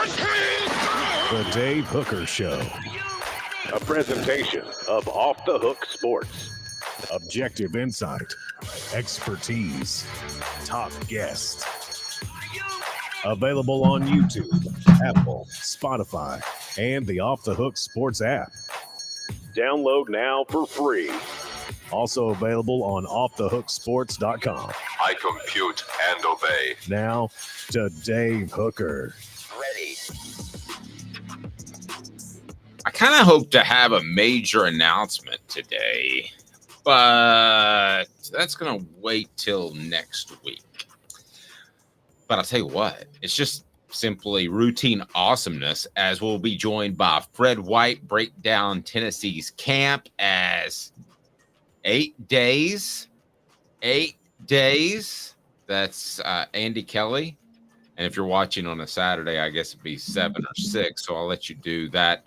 The Dave Hooker Show. A presentation of Off the Hook Sports. Objective insight, expertise, top guests. Available on YouTube, Apple, Spotify, and the Off the Hook Sports app. Download now for free. Also available on offthehooksports.com. I compute and obey. Now to Dave Hooker. Ready. I kind of hope to have a major announcement today, but that's going to wait till next week. But I'll tell you what, it's just simply routine awesomeness, as we'll be joined by Fred White, break down Tennessee's camp as 8 days. That's Andy Kelly. And if you're watching on a Saturday, I guess it'd be 7 or 6. So I'll let you do that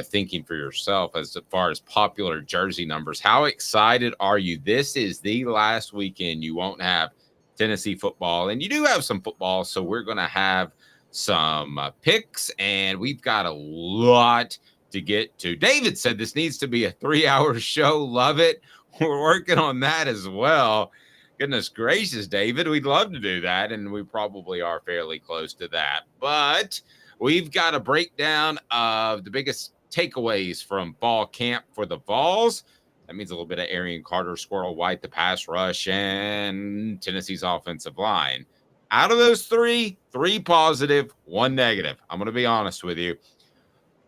thinking for yourself as far as popular jersey numbers. How excited are you? This is the last weekend you won't have Tennessee football, and you do have some football. So we're going to have some picks, and we've got a lot to get to. David said this needs to be a 3-hour show. Love it. We're working on that as well. Goodness gracious, David, we'd love to do that, and we probably are fairly close to that. But we've got a breakdown of the biggest takeaways from fall camp for the Vols. That means a little bit of Arian Carter, Squirrel White, the pass rush, and Tennessee's offensive line. Out of those three positive, 1 negative. I'm going to be honest with you.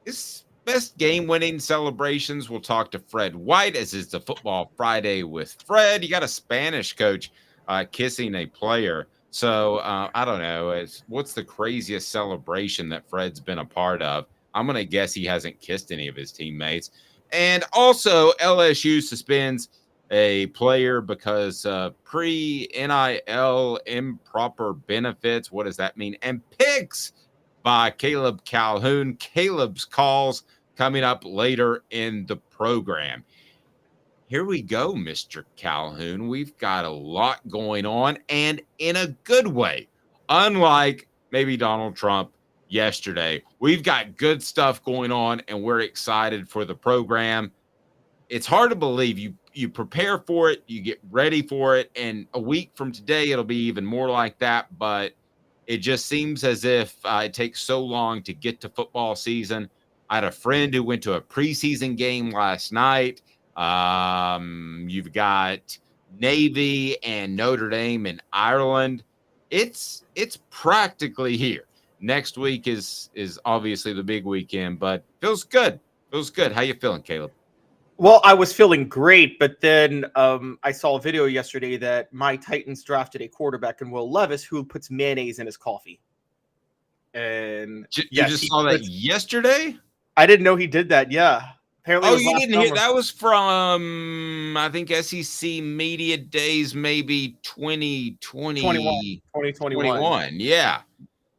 This best game-winning celebrations, we'll talk to Fred White, as is the Football Friday with Fred. You got a Spanish coach kissing a player. So I don't know. What's the craziest celebration that Fred's been a part of? I'm going to guess he hasn't kissed any of his teammates. And also, LSU suspends a player because pre-NIL improper benefits. What does that mean? And picks by Caleb Calhoun. Caleb's calls coming up later in the program. Here we go, Mr. Calhoun. We've got a lot going on, and in a good way. Unlike maybe Donald Trump yesterday, we've got good stuff going on, and we're excited for the program. It's hard to believe you prepare for it, you get ready for it, and a week from today it'll be even more like that. But it just seems as if it takes so long to get to football season. I had a friend who went to a preseason game last night. You've got Navy and Notre Dame in Ireland. It's practically here. Next week is obviously the big weekend, but feels good. Feels good. How you feeling, Caleb? Well, I was feeling great, but then I saw a video yesterday that my Titans drafted a quarterback in Will Levis who puts mayonnaise in his coffee. And you just saw that yesterday? I didn't know he did that. Yeah. Apparently you didn't hear that? Was from I think SEC Media Days, maybe 2021. Yeah.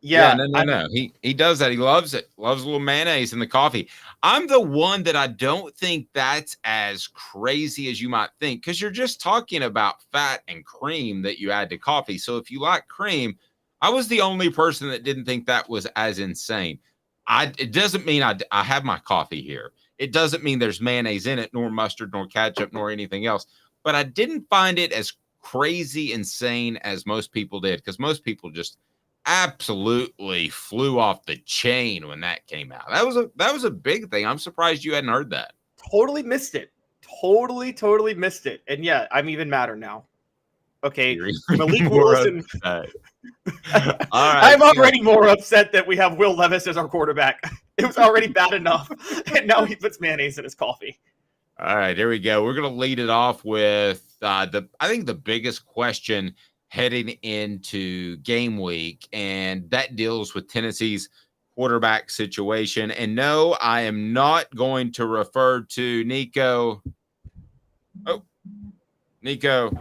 No. He does that. He loves it. Loves a little mayonnaise in the coffee. I'm the one that I don't think that's as crazy as you might think, because you're just talking about fat and cream that you add to coffee. So if you like cream, I was the only person that didn't think that was as insane. It doesn't mean I have my coffee here. It doesn't mean there's mayonnaise in it, nor mustard, nor ketchup, nor anything else. But I didn't find it as crazy insane as most people did, because most people just absolutely flew off the chain when that came out. That was a big thing. I'm surprised you hadn't heard that. Totally missed it. Totally missed it. And yeah, I'm even madder now. Okay, Malik Wilson. All right, I'm already more upset that we have Will Levis as our quarterback. It was already bad enough, and now he puts mayonnaise in his coffee. All right, there we go. We're going to lead it off with I think the biggest question heading into game week, and that deals with Tennessee's quarterback situation. And no, I am not going to refer to Nico. Oh, Nico.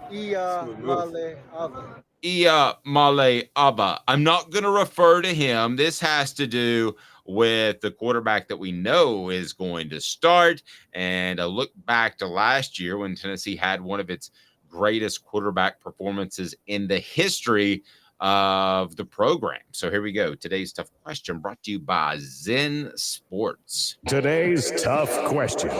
Male Abba. I'm not going to refer to him. This has to do with the quarterback that we know is going to start, and a look back to last year when Tennessee had one of its greatest quarterback performances in the history of the program. So here we go. Today's tough question brought to you by Zen Sports. Today's tough question.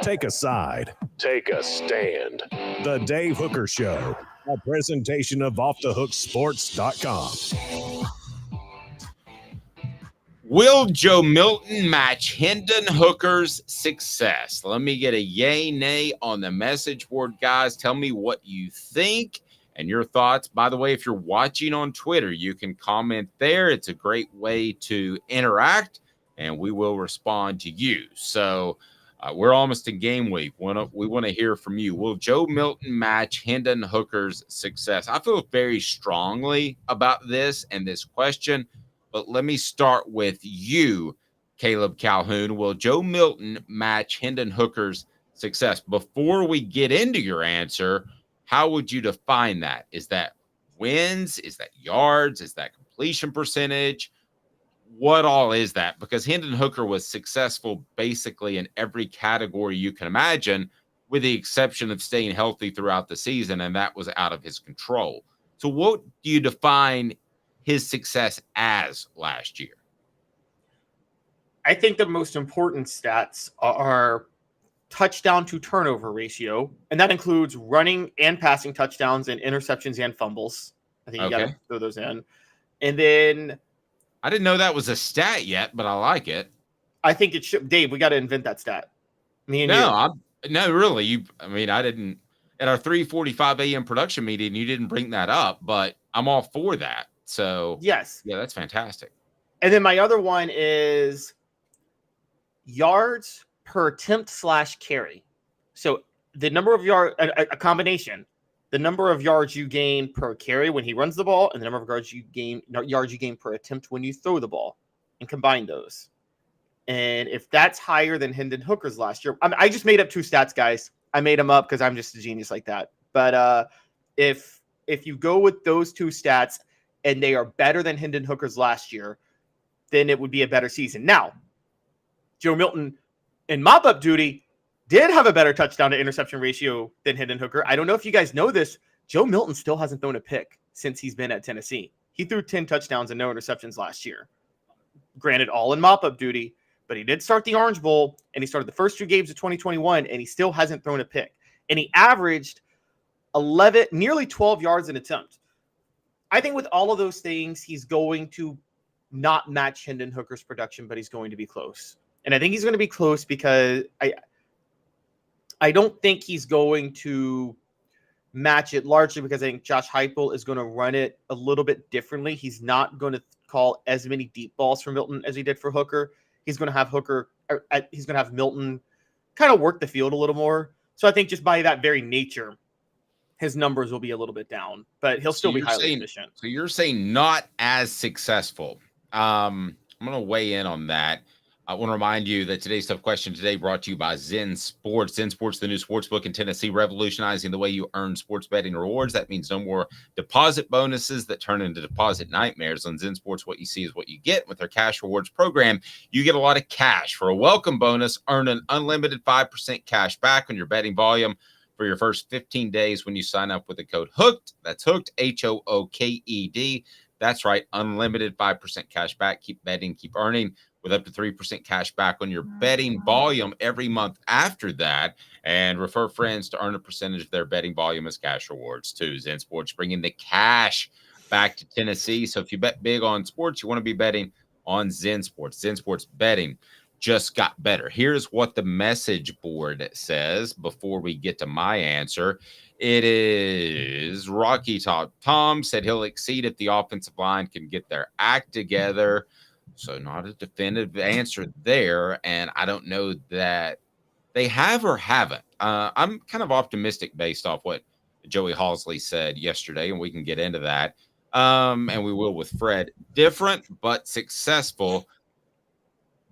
Take a side. Take a stand. The Dave Hooker Show, a presentation of offthehooksports.com. Will Joe Milton match Hendon Hooker's success? Let me get a yay, nay on the message board, guys. Tell me what you think and your thoughts. By the way, if you're watching on Twitter, you can comment there. It's a great way to interact, and we will respond to you. So we're almost in game week. We want to hear from you. Will Joe Milton match Hendon Hooker's success? I feel very strongly about this and this question. But let me start with you, Caleb Calhoun. Will Joe Milton match Hendon Hooker's success? Before we get into your answer, how would you define that? Is that wins? Is that yards? Is that completion percentage? What all is that? Because Hendon Hooker was successful basically in every category you can imagine, with the exception of staying healthy throughout the season, and that was out of his control. So what do you define his success as last year? I think the most important stats are touchdown to turnover ratio, and that includes running and passing touchdowns and interceptions and fumbles. I think you got to throw those in. And then I didn't know that was a stat yet, but I like it. I think it should. Dave, we got to invent that stat. Me and you. No, really. I didn't. At our 3:45 a.m. production meeting, you didn't bring that up, but I'm all for that. So yes, yeah, that's fantastic. And then my other one is yards per attempt / carry. So the number of yards, a combination, the number of yards you gain per carry when he runs the ball, and the number of yards you gain per attempt when you throw the ball, and combine those. And if that's higher than Hendon Hooker's last year, I just made up two stats, guys. I made them up because I'm just a genius like that. But if you go with those two stats, and they are better than Hendon Hooker's last year, then it would be a better season. Now, Joe Milton in mop-up duty did have a better touchdown to interception ratio than Hendon Hooker. I don't know if you guys know this. Joe Milton still hasn't thrown a pick since he's been at Tennessee. He threw 10 touchdowns and no interceptions last year. Granted, all in mop-up duty, but he did start the Orange Bowl, and he started the first 2 games of 2021, and he still hasn't thrown a pick. And he averaged nearly 12 yards an attempt. I think with all of those things, he's going to not match Hendon Hooker's production, but he's going to be close. And I think he's going to be close because I don't think he's going to match it largely because I think Josh Heupel is going to run it a little bit differently. He's not going to call as many deep balls for Milton as he did for Hooker. He's going to have Milton kind of work the field a little more. So I think just by that very nature, his numbers will be a little bit down, but he'll still be highly efficient. So you're saying not as successful. I'm going to weigh in on that. I want to remind you that today's tough question today brought to you by Zen Sports. Zen Sports, the new sports book in Tennessee, revolutionizing the way you earn sports betting rewards. That means no more deposit bonuses that turn into deposit nightmares. On Zen Sports, what you see is what you get. With their cash rewards program, you get a lot of cash. For a welcome bonus, earn an unlimited 5% cash back on your betting volume for your first 15 days when you sign up with the code HOOKED. That's HOOKED, HOOKED. That's right, unlimited 5% cash back. Keep betting, keep earning with up to 3% cash back on your betting volume every month after that. And refer friends to earn a percentage of their betting volume as cash rewards too. Zen Sports bringing the cash back to Tennessee. So if you bet big on sports, you want to be betting on Zen Sports. Zen Sports betting just got better. Here's what the message board says before we get to my answer. It is Rocky Top Tom said he'll exceed if the offensive line can get their act together. So not a definitive answer there. And I don't know that they have or haven't. I'm kind of optimistic based off what Joey Halsley said yesterday, and we can get into that. And we will with Fred. Different but successful.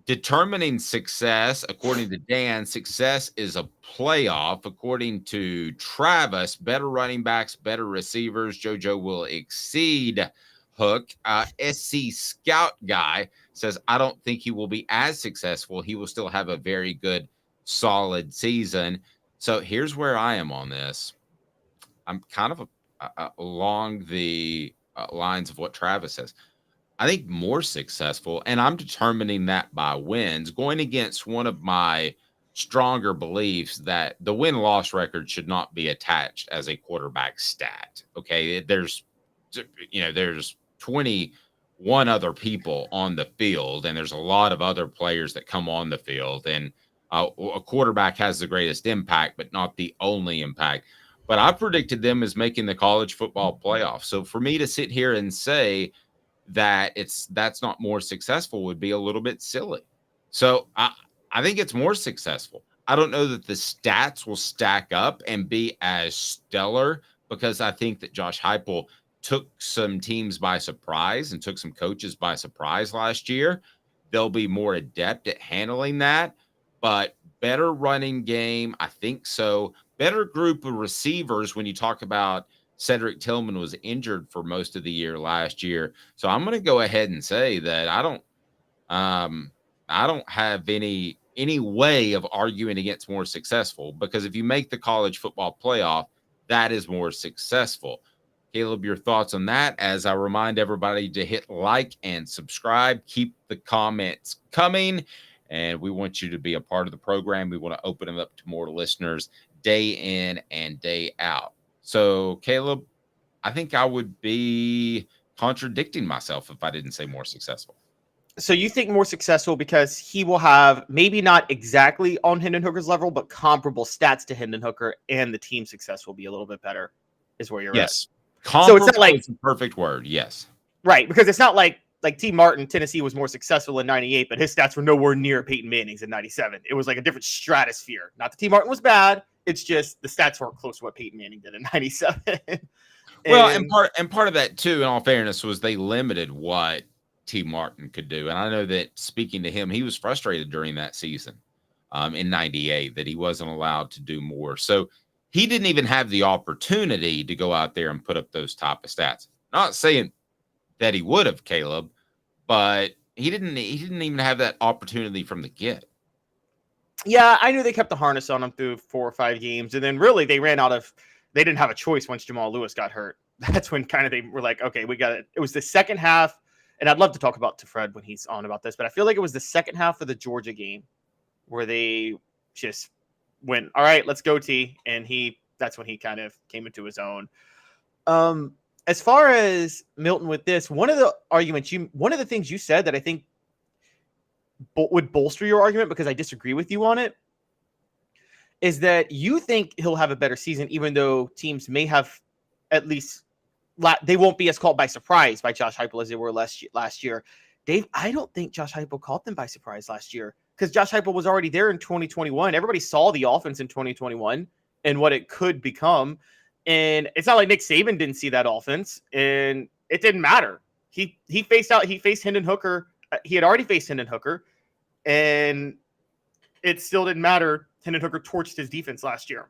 Determining success, according to Dan, success is a playoff. According to Travis, better running backs, better receivers. JoJo will exceed Hook. SC Scout guy says, I don't think he will be as successful. He will still have a very good, solid season. So here's where I am on this. I'm kind of along the lines of what Travis says. I think more successful, and I'm determining that by wins, going against one of my stronger beliefs that the win-loss record should not be attached as a quarterback stat. Okay, there's 21 other people on the field, and there's a lot of other players that come on the field, and a quarterback has the greatest impact, but not the only impact. But I predicted them as making the college football playoff. So for me to sit here and say that that's not more successful would be a little bit silly. So I think it's more successful. I don't know that the stats will stack up and be as stellar, because I think that Josh Heupel took some teams by surprise and took some coaches by surprise last year. They'll be more adept at handling that, but better running game, I think so. Better group of receivers when you talk about Cedric Tillman was injured for most of the year last year. So I'm going to go ahead and say that I don't have any way of arguing against more successful, because if you make the college football playoff, that is more successful. Caleb, your thoughts on that, as I remind everybody to hit like and subscribe. Keep the comments coming, and we want you to be a part of the program. We want to open them up to more listeners day in and day out. So, Caleb, I think I would be contradicting myself if I didn't say more successful. So you think more successful because he will have maybe not exactly on Hendon Hooker's level, but comparable stats to Hendon Hooker, and the team success will be a little bit better, is where you're at. So it's not like it's a perfect word. Yes. Right. Because it's not like T. Martin, Tennessee was more successful in 98, but his stats were nowhere near Peyton Manning's in 97. It was like a different stratosphere. Not that T. Martin was bad. It's just the stats weren't close to what Peyton Manning did in 97. Well, and part of that too, in all fairness, was they limited what T. Martin could do. And I know that speaking to him, he was frustrated during that season in 98 that he wasn't allowed to do more. So he didn't even have the opportunity to go out there and put up those type of stats. Not saying that he would have, Caleb, but he didn't even have that opportunity from the get. Yeah, I knew they kept the harness on him through 4 or 5 games. And then really they didn't have a choice once Jamal Lewis got hurt. That's when kind of they were like, okay, we got it. It was the second half. And I'd love to talk to Fred when he's on about this, but I feel like it was the second half of the Georgia game where they just went, all right, let's go T. And that's when he kind of came into his own. As far as Milton with this, one of the things you said that I think would bolster your argument, because I disagree with you on it, is that you think he'll have a better season, even though teams may have at least they won't be as caught by surprise by Josh Heupel as they were last year. Dave, I don't think Josh Heupel caught them by surprise last year, because Josh Heupel was already there in 2021. Everybody saw the offense in 2021 and what it could become. And it's not like Nick Saban didn't see that offense, and it didn't matter. He faced Hendon Hooker. He had already faced Hendon Hooker, and it still didn't matter. Hendon Hooker torched his defense last year.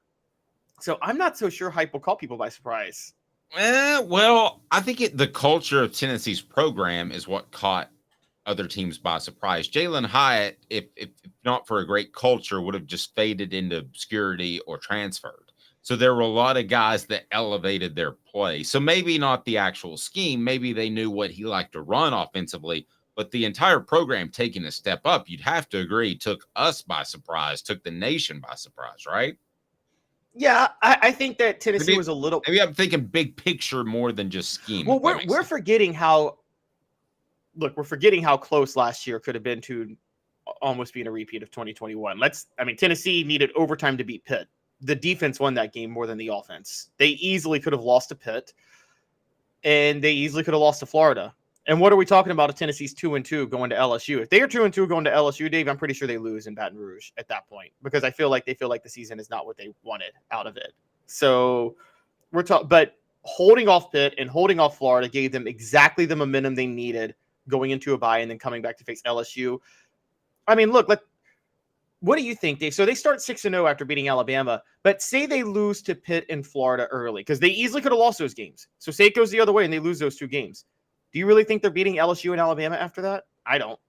So I'm not so sure Heupel caught people by surprise. Well, I think the culture of Tennessee's program is what caught other teams by surprise. Jalen Hyatt, if not for a great culture, would have just faded into obscurity or transferred. So there were a lot of guys that elevated their play. So maybe not the actual scheme. Maybe they knew what he liked to run offensively, but the entire program taking a step up, you'd have to agree, took us by surprise, took the nation by surprise, right? Yeah, I think that Tennessee was a little. Maybe I'm thinking big picture more than just scheme. Well, we're forgetting how close last year could have been to almost being a repeat of 2021. Tennessee needed overtime to beat Pitt. The defense won that game more than the offense. They easily could have lost to Pitt, and they easily could have lost to Florida. And what are we talking about if Tennessee's 2-2 going to LSU? If they are 2-2 going to LSU, Dave, I'm pretty sure they lose in Baton Rouge at that point, because they feel like the season is not what they wanted out of it. So but holding off Pitt and holding off Florida gave them exactly the momentum they needed going into a bye and then coming back to face LSU. I mean, look, what do you think, Dave? So they start 6-0 after beating Alabama, but say they lose to Pitt and Florida early, because they easily could have lost those games. So say it goes the other way and they lose those 2 games. Do you really think they're beating LSU and Alabama after that? I don't.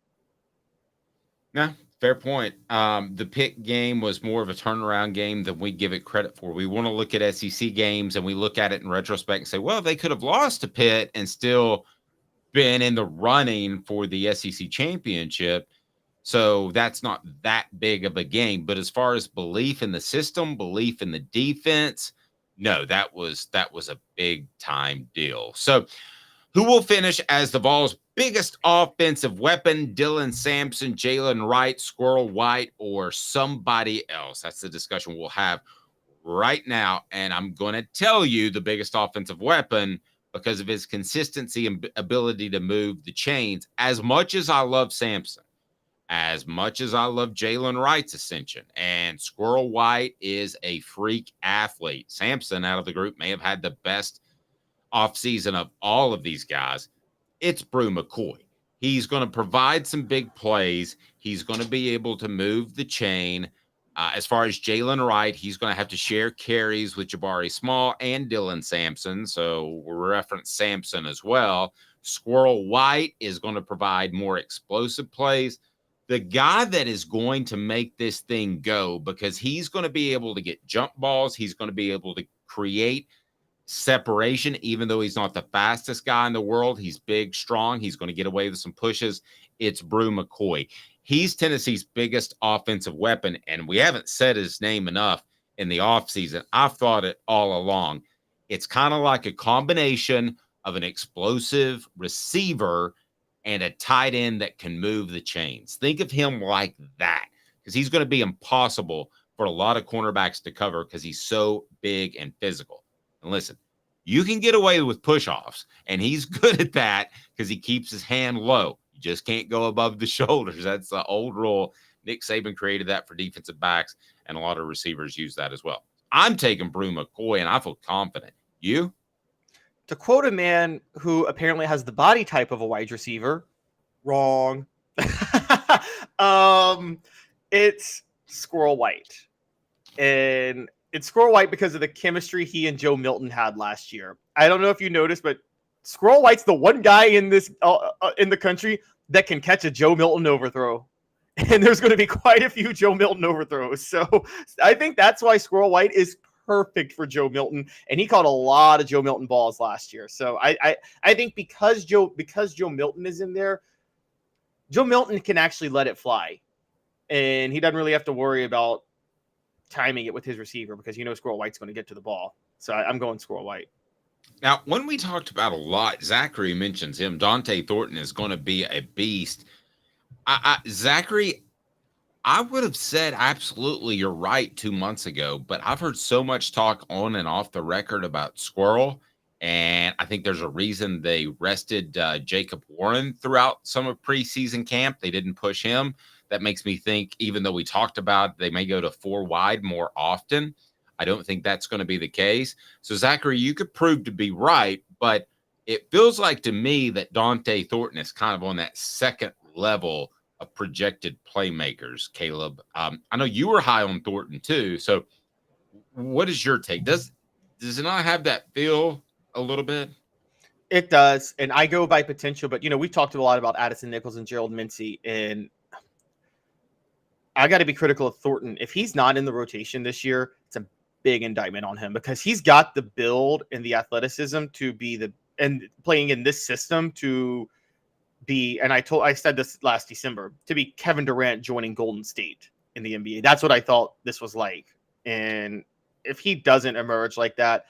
No, Fair point. The Pitt game was more of a turnaround game than we give it credit for. We want to look at SEC games and we look at it in retrospect and say, well, they could have lost to Pitt and still been in the running for the SEC championship. So that's not that big of a game. But as far as belief in the system, belief in the defense, no, that was a big time deal. So who will finish as the Vols' biggest offensive weapon? Dylan Sampson, Jalen Wright, Squirrel White, or somebody else? That's the discussion we'll have right now. And I'm going to tell you the biggest offensive weapon because of his consistency and ability to move the chains. As much as I love Sampson, as much as I love Jalen Wright's ascension, and Squirrel White is a freak athlete. Sampson out of the group may have had the best offseason of all of these guys. It's Brew McCoy. He's going to provide some big plays. He's going to be able to move the chain. As far as Jalen Wright, he's going to have to share carries with Jabari Small and Dylan Sampson. So we'll reference Sampson as well. Squirrel White is going to provide more explosive plays. The guy that is going to make this thing go, because he's going to be able to get jump balls. He's going to be able to create separation, even though he's not the fastest guy in the world. He's big, strong. He's going to get away with some pushes. It's Brew McCoy. He's Tennessee's biggest offensive weapon, and we haven't said his name enough in the offseason. I've thought it all along. It's kind of like a combination of an explosive receiver and a tight end that can move the chains. Think of him like that, because he's going to be impossible for a lot of cornerbacks to cover because he's so big and physical. And listen, you can get away with push-offs, and he's good at that because he keeps his hand low. You just can't go above the shoulders. That's the old rule. Nick Saban created that for defensive backs, and a lot of receivers use that as well. I'm taking Brew McCoy, and I feel confident. You? To quote a man who apparently has the body type of a wide receiver, wrong. It's Squirrel White. And it's Squirrel White because of the chemistry he and Joe Milton had last year. I don't know if you noticed, but Squirrel White's the one guy in this in the country that can catch a Joe Milton overthrow. And there's going to be quite a few Joe Milton overthrows. So I think that's why Squirrel White is perfect for Joe Milton, and he caught a lot of Joe Milton balls last year. So I think because Joe Milton is in there, Joe Milton can actually let it fly, and he doesn't really have to worry about timing it with his receiver because Squirrel White's going to get to the ball. So I'm going Squirrel White. Now, when we talked about a lot, Zachary mentions him. Dante Thornton is going to be a beast. Zachary, I would have said absolutely you're right 2 months ago, but I've heard so much talk on and off the record about Squirrel, and I think there's a reason they rested Jacob Warren throughout some of preseason camp. They didn't push him. That makes me think, even though we talked about they may go to 4 wide more often, I don't think that's going to be the case. So, Zachary, you could prove to be right, but it feels like to me that Dante Thornton is kind of on that second level of projected playmakers, Caleb. I know you were high on Thornton too. So what is your take? Does it not have that feel a little bit? It does. And I go by potential, but we talked a lot about Addison Nichols and Gerald Mincey, and I got to be critical of Thornton. If he's not in the rotation this year, it's a big indictment on him because he's got the build and the athleticism to be and playing in this system to be, and I said this last December, to be Kevin Durant joining Golden State in the NBA. That's what I thought this was like. And if he doesn't emerge like that,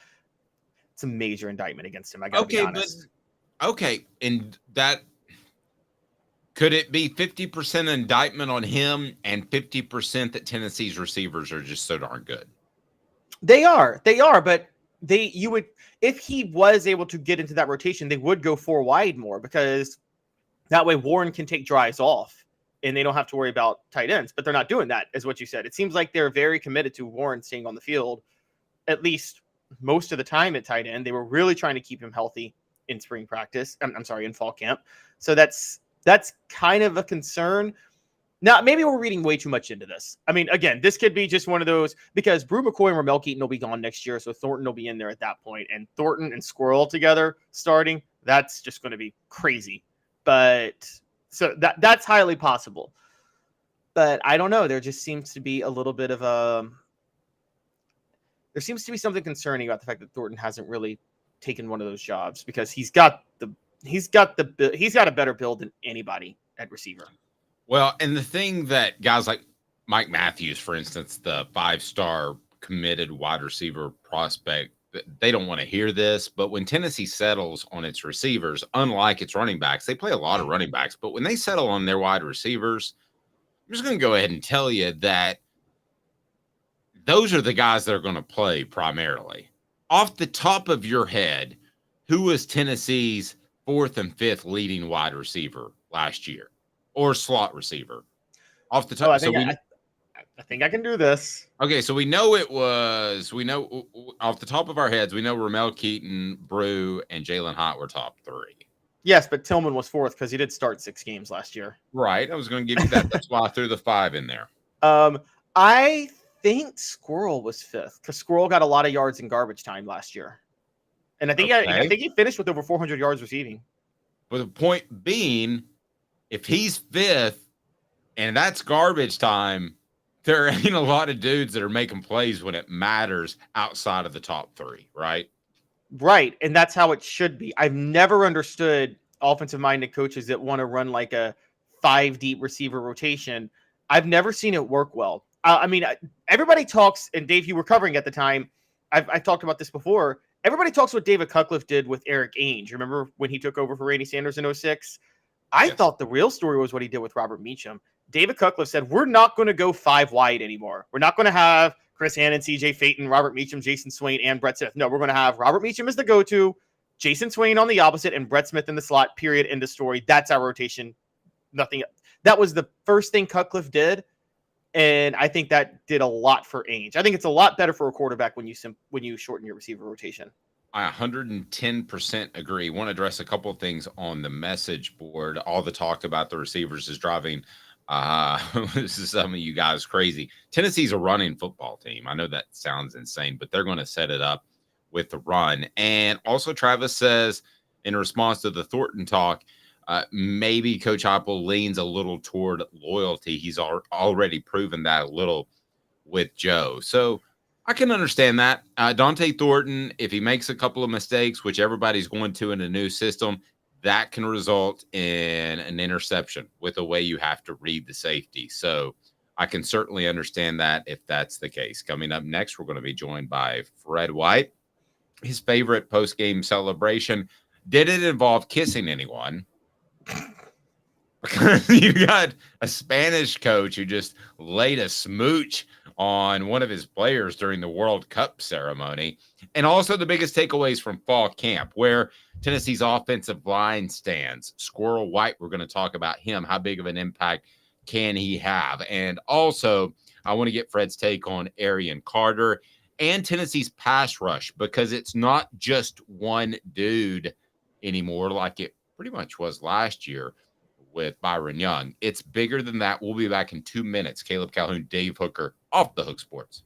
it's a major indictment against him. I gotta be honest. Okay. And that could it be 50% indictment on him and 50% that Tennessee's receivers are just so darn good? They are, but if he was able to get into that rotation, they would go 4 wide more because that way Warren can take drives off and they don't have to worry about tight ends, but they're not doing that, is what you said. It seems like they're very committed to Warren staying on the field, at least most of the time at tight end. They were really trying to keep him healthy in spring practice. In fall camp. So that's kind of a concern. Now, maybe we're reading way too much into this. I mean, again, this could be just one of those because Brew McCoy and Ramel Keaton will be gone next year, so Thornton will be in there at that point. And Thornton and Squirrel together starting, that's just going to be crazy. But so that's highly possible. But I don't know. There just seems to be a little bit of there seems to be something concerning about the fact that Thornton hasn't really taken one of those jobs, because he's got a better build than anybody at receiver. Well, and the thing that guys like Mike Matthews, for instance, the 5-star committed wide receiver prospect, they don't want to hear this, but when Tennessee settles on its receivers, unlike its running backs, they play a lot of running backs, but when they settle on their wide receivers, I'm just going to go ahead and tell you that those are the guys that are going to play primarily. Off the top of your head, who was Tennessee's 4th and 5th leading wide receiver last year, or slot receiver? Off the top, I think I can do this. Okay, so we know off the top of our heads, we know Ramel Keaton, Brew, and Jalen Hott were top 3. Yes, but Tillman was 4th because he did start 6 games last year. Right. I was going to give you that. That's why I threw the 5 in there. I think Squirrel was 5th because Squirrel got a lot of yards in garbage time last year. And I think he finished with over 400 yards receiving. But the point being, if he's 5th and that's garbage time, there ain't a lot of dudes that are making plays when it matters outside of the top 3, right? Right, and that's how it should be. I've never understood offensive-minded coaches that want to run like a 5-deep receiver rotation. I've never seen it work well. I mean, everybody talks, and Dave, you were covering at the time. I've talked about this before. Everybody talks what David Cutcliffe did with Eric Ainge. Remember when he took over for Randy Sanders in 2006? I thought the real story was what he did with Robert Meacham. David Cutcliffe said, we're not going to go 5 wide anymore. We're not going to have Chris Hannon, CJ Phaeton, Robert Meacham, Jason Swain, and Brett Smith. No, we're going to have Robert Meacham as the go-to, Jason Swain on the opposite, and Brett Smith in the slot, period, end of story. That's our rotation. Nothing else. That was the first thing Cutcliffe did, and I think that did a lot for Ainge. I think it's a lot better for a quarterback when you shorten your receiver rotation. I 110% agree. Want to address a couple of things on the message board. All the talk about the receivers is driving this is some of you guys crazy. Tennessee's a running football team. I know that sounds insane, but they're going to set it up with the run. And also Travis says, in response to the Thornton talk, maybe Coach Heupel leans a little toward loyalty. He's already proven that a little with Joe. So I can understand that. Dante Thornton, if he makes a couple of mistakes, which everybody's going to in a new system, that can result in an interception with the way you have to read the safety. So I can certainly understand that if that's the case. Coming up next, we're going to be joined by Fred White. His favorite post-game celebration. Did it involve kissing anyone? Because you got a Spanish coach who just laid a smooch on one of his players during the World Cup ceremony. And also the biggest takeaways from fall camp, where Tennessee's offensive line stands. Squirrel White, we're going to talk about him. How big of an impact can he have? And also, I want to get Fred's take on Arian Carter and Tennessee's pass rush, because it's not just one dude anymore like it pretty much was last year with Byron Young. It's bigger than that. We'll be back in 2 minutes. Caleb Calhoun, Dave Hooker, Off the Hook Sports.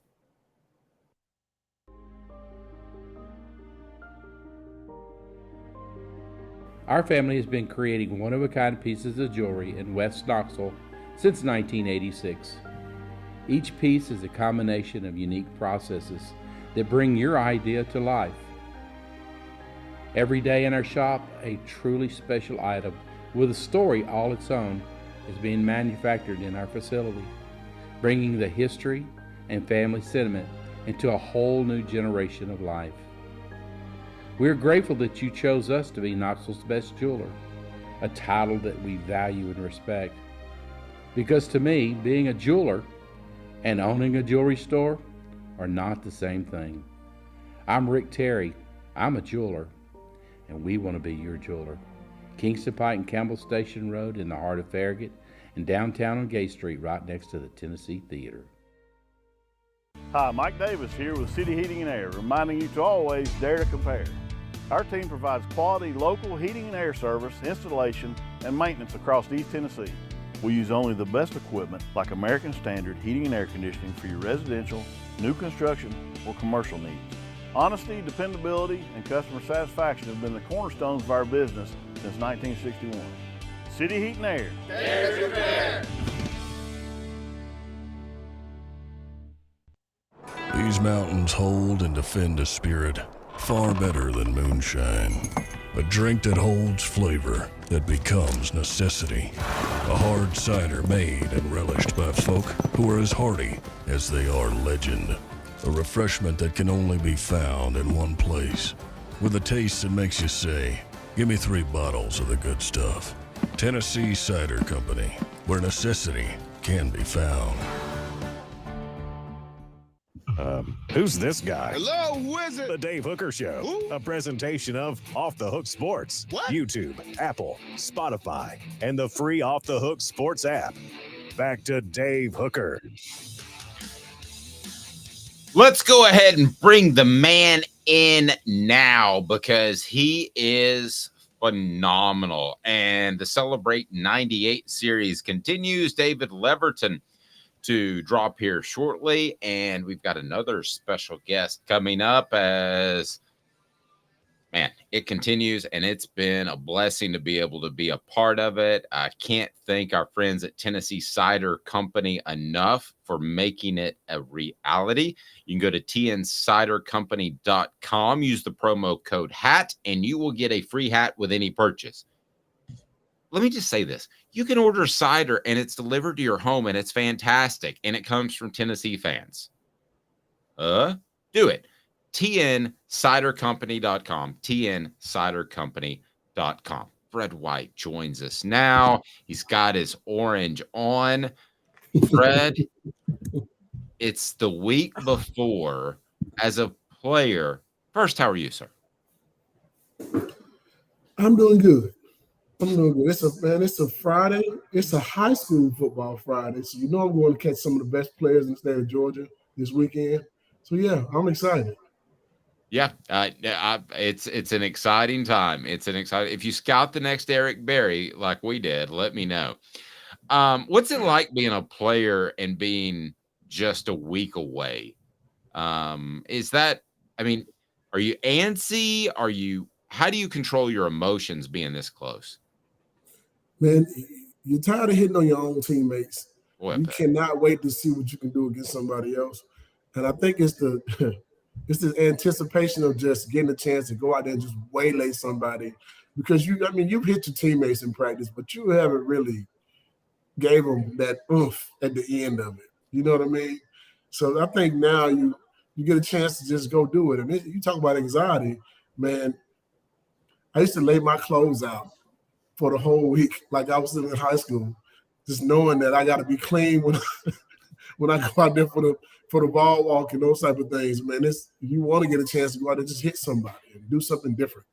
Our family has been creating one-of-a-kind pieces of jewelry in West Knoxville since 1986. Each piece is a combination of unique processes that bring your idea to life. Every day in our shop, a truly special item with a story all its own is being manufactured in our facility, bringing the history and family sentiment into a whole new generation of life. We are grateful that you chose us to be Knoxville's best jeweler, a title that we value and respect. Because to me, being a jeweler and owning a jewelry store are not the same thing. I'm Rick Terry. I'm a jeweler, and we want to be your jeweler. Kingston Pike and Campbell Station Road in the heart of Farragut, and downtown on Gay Street right next to the Tennessee Theater. Hi, Mike Davis here with City Heating and Air, reminding you to always dare to compare. Our team provides quality local heating and air service, installation, and maintenance across East Tennessee. We use only the best equipment like American Standard heating and air conditioning for your residential, new construction, or commercial needs. Honesty, dependability, and customer satisfaction have been the cornerstones of our business since 1961. City Heat and Air. Dare to compare. These mountains hold and defend a spirit far better than moonshine. A drink that holds flavor, that becomes necessity. A hard cider made and relished by folk who are as hearty as they are legend. A refreshment that can only be found in one place, with a taste that makes you say, give me 3 bottles of the good stuff. Tennessee Cider Company, where necessity can be found. Who's this guy? Hello, who is it? The Dave Hooker Show, Who? a presentation of Off the Hook Sports. What? YouTube, Apple, Spotify, and the free Off the Hook Sports app. Back to Dave Hooker. Let's go ahead and bring the man in now because he is phenomenal. And the Celebrate 98 series continues. David Leverton to drop here shortly, and we've got another special guest coming up as, man, it continues, and it's been a blessing to be able to be a part of it. I can't thank our friends at Tennessee Cider Company enough for making it a reality. You can go to tncidercompany.com, use the promo code HAT, and you will get a free hat with any purchase. Let me just say this. You can order cider and it's delivered to your home and it's fantastic. And it comes from Tennessee fans. Do it. tncidercompany.com. tncidercompany.com. Fred White joins us now. He's got his orange on. Fred, it's the week before. As a player, first, how are you, sir? I'm doing good. It's a Friday. It's a high school football Friday. So I'm going to catch some of the best players in the state of Georgia this weekend. So yeah, I'm excited. Yeah, it's an exciting time. If you scout the next Eric Berry like we did, let me know. What's it like being a player and being just a week away? Are you antsy? How do you control your emotions being this close? Man, you're tired of hitting on your own teammates. Boy, you cannot wait to see what you can do against somebody else. And I think it's the anticipation of just getting a chance to go out there and just waylay somebody. Because you've hit your teammates in practice, but you haven't really gave them that oomph at the end of it. You know what I mean? So I think now you get a chance to just go do it. And you talk about anxiety, man. I used to lay my clothes out for the whole week, like I was in high school, just knowing that I got to be clean when I go out there for the ball walk and those type of things. Man, you want to get a chance to go out there and just hit somebody and do something different,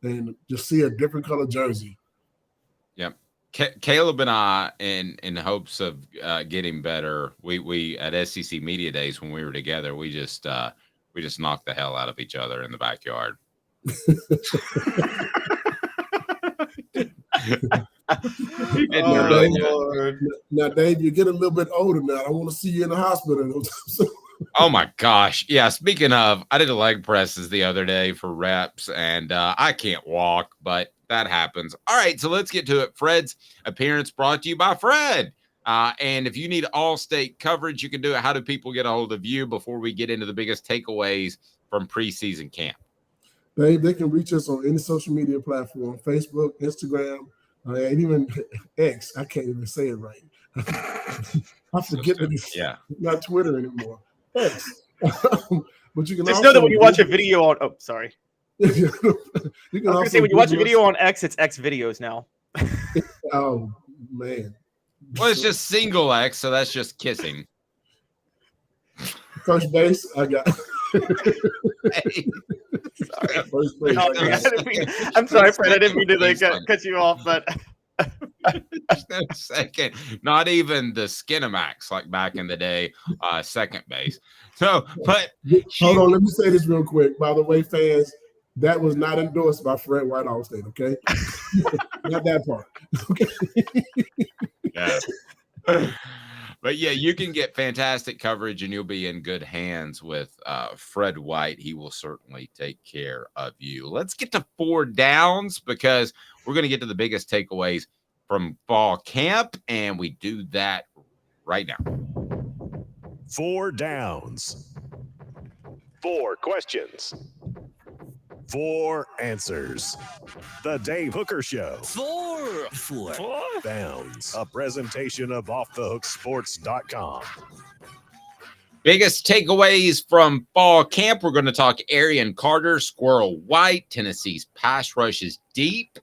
and just see a different color jersey. Yep. Caleb and I, in hopes of getting better, we at SEC Media Days when we were together, we just knocked the hell out of each other in the backyard. Now, Dave, you get a little bit older now. I want to see you in the hospital. Oh my gosh. Yeah. Speaking of, I did a leg presses the other day for reps, and I can't walk, but that happens. All right. So let's get to it. Fred's appearance brought to you by Fred. And if you need all-state coverage, you can do it. How do people get a hold of you before we get into the biggest takeaways from preseason camp? They can reach us on any social media platform, Facebook, Instagram, and even X. I can't even say it right. I forget that it's not Twitter anymore. X. But you can just know that when you watch a video on sorry. You can I was say when you watch a video on X, it's X videos now. Oh man. Well, it's just single X, so that's just kissing. First base, I got. Sorry. I'm sorry, Fred. I didn't mean to cut you off, but no second, not even the Skinamax like back in the day, second base. So, but hold on, let me say this real quick. By the way, fans, that was not endorsed by Fred White Allstate, okay? Not that part. Okay. Yeah. But yeah, you can get fantastic coverage and you'll be in good hands with Fred White. He will certainly take care of you. Let's get to 4 downs because we're going to get to the biggest takeaways from fall camp, and we do that right now. 4 downs. 4 questions, 4 answers. The Dave Hooker Show. 4 Downs. A presentation of offthehooksports.com. Biggest takeaways from fall camp. We're going to talk Arian Carter, Squirrel White. Tennessee's pass rush is deep,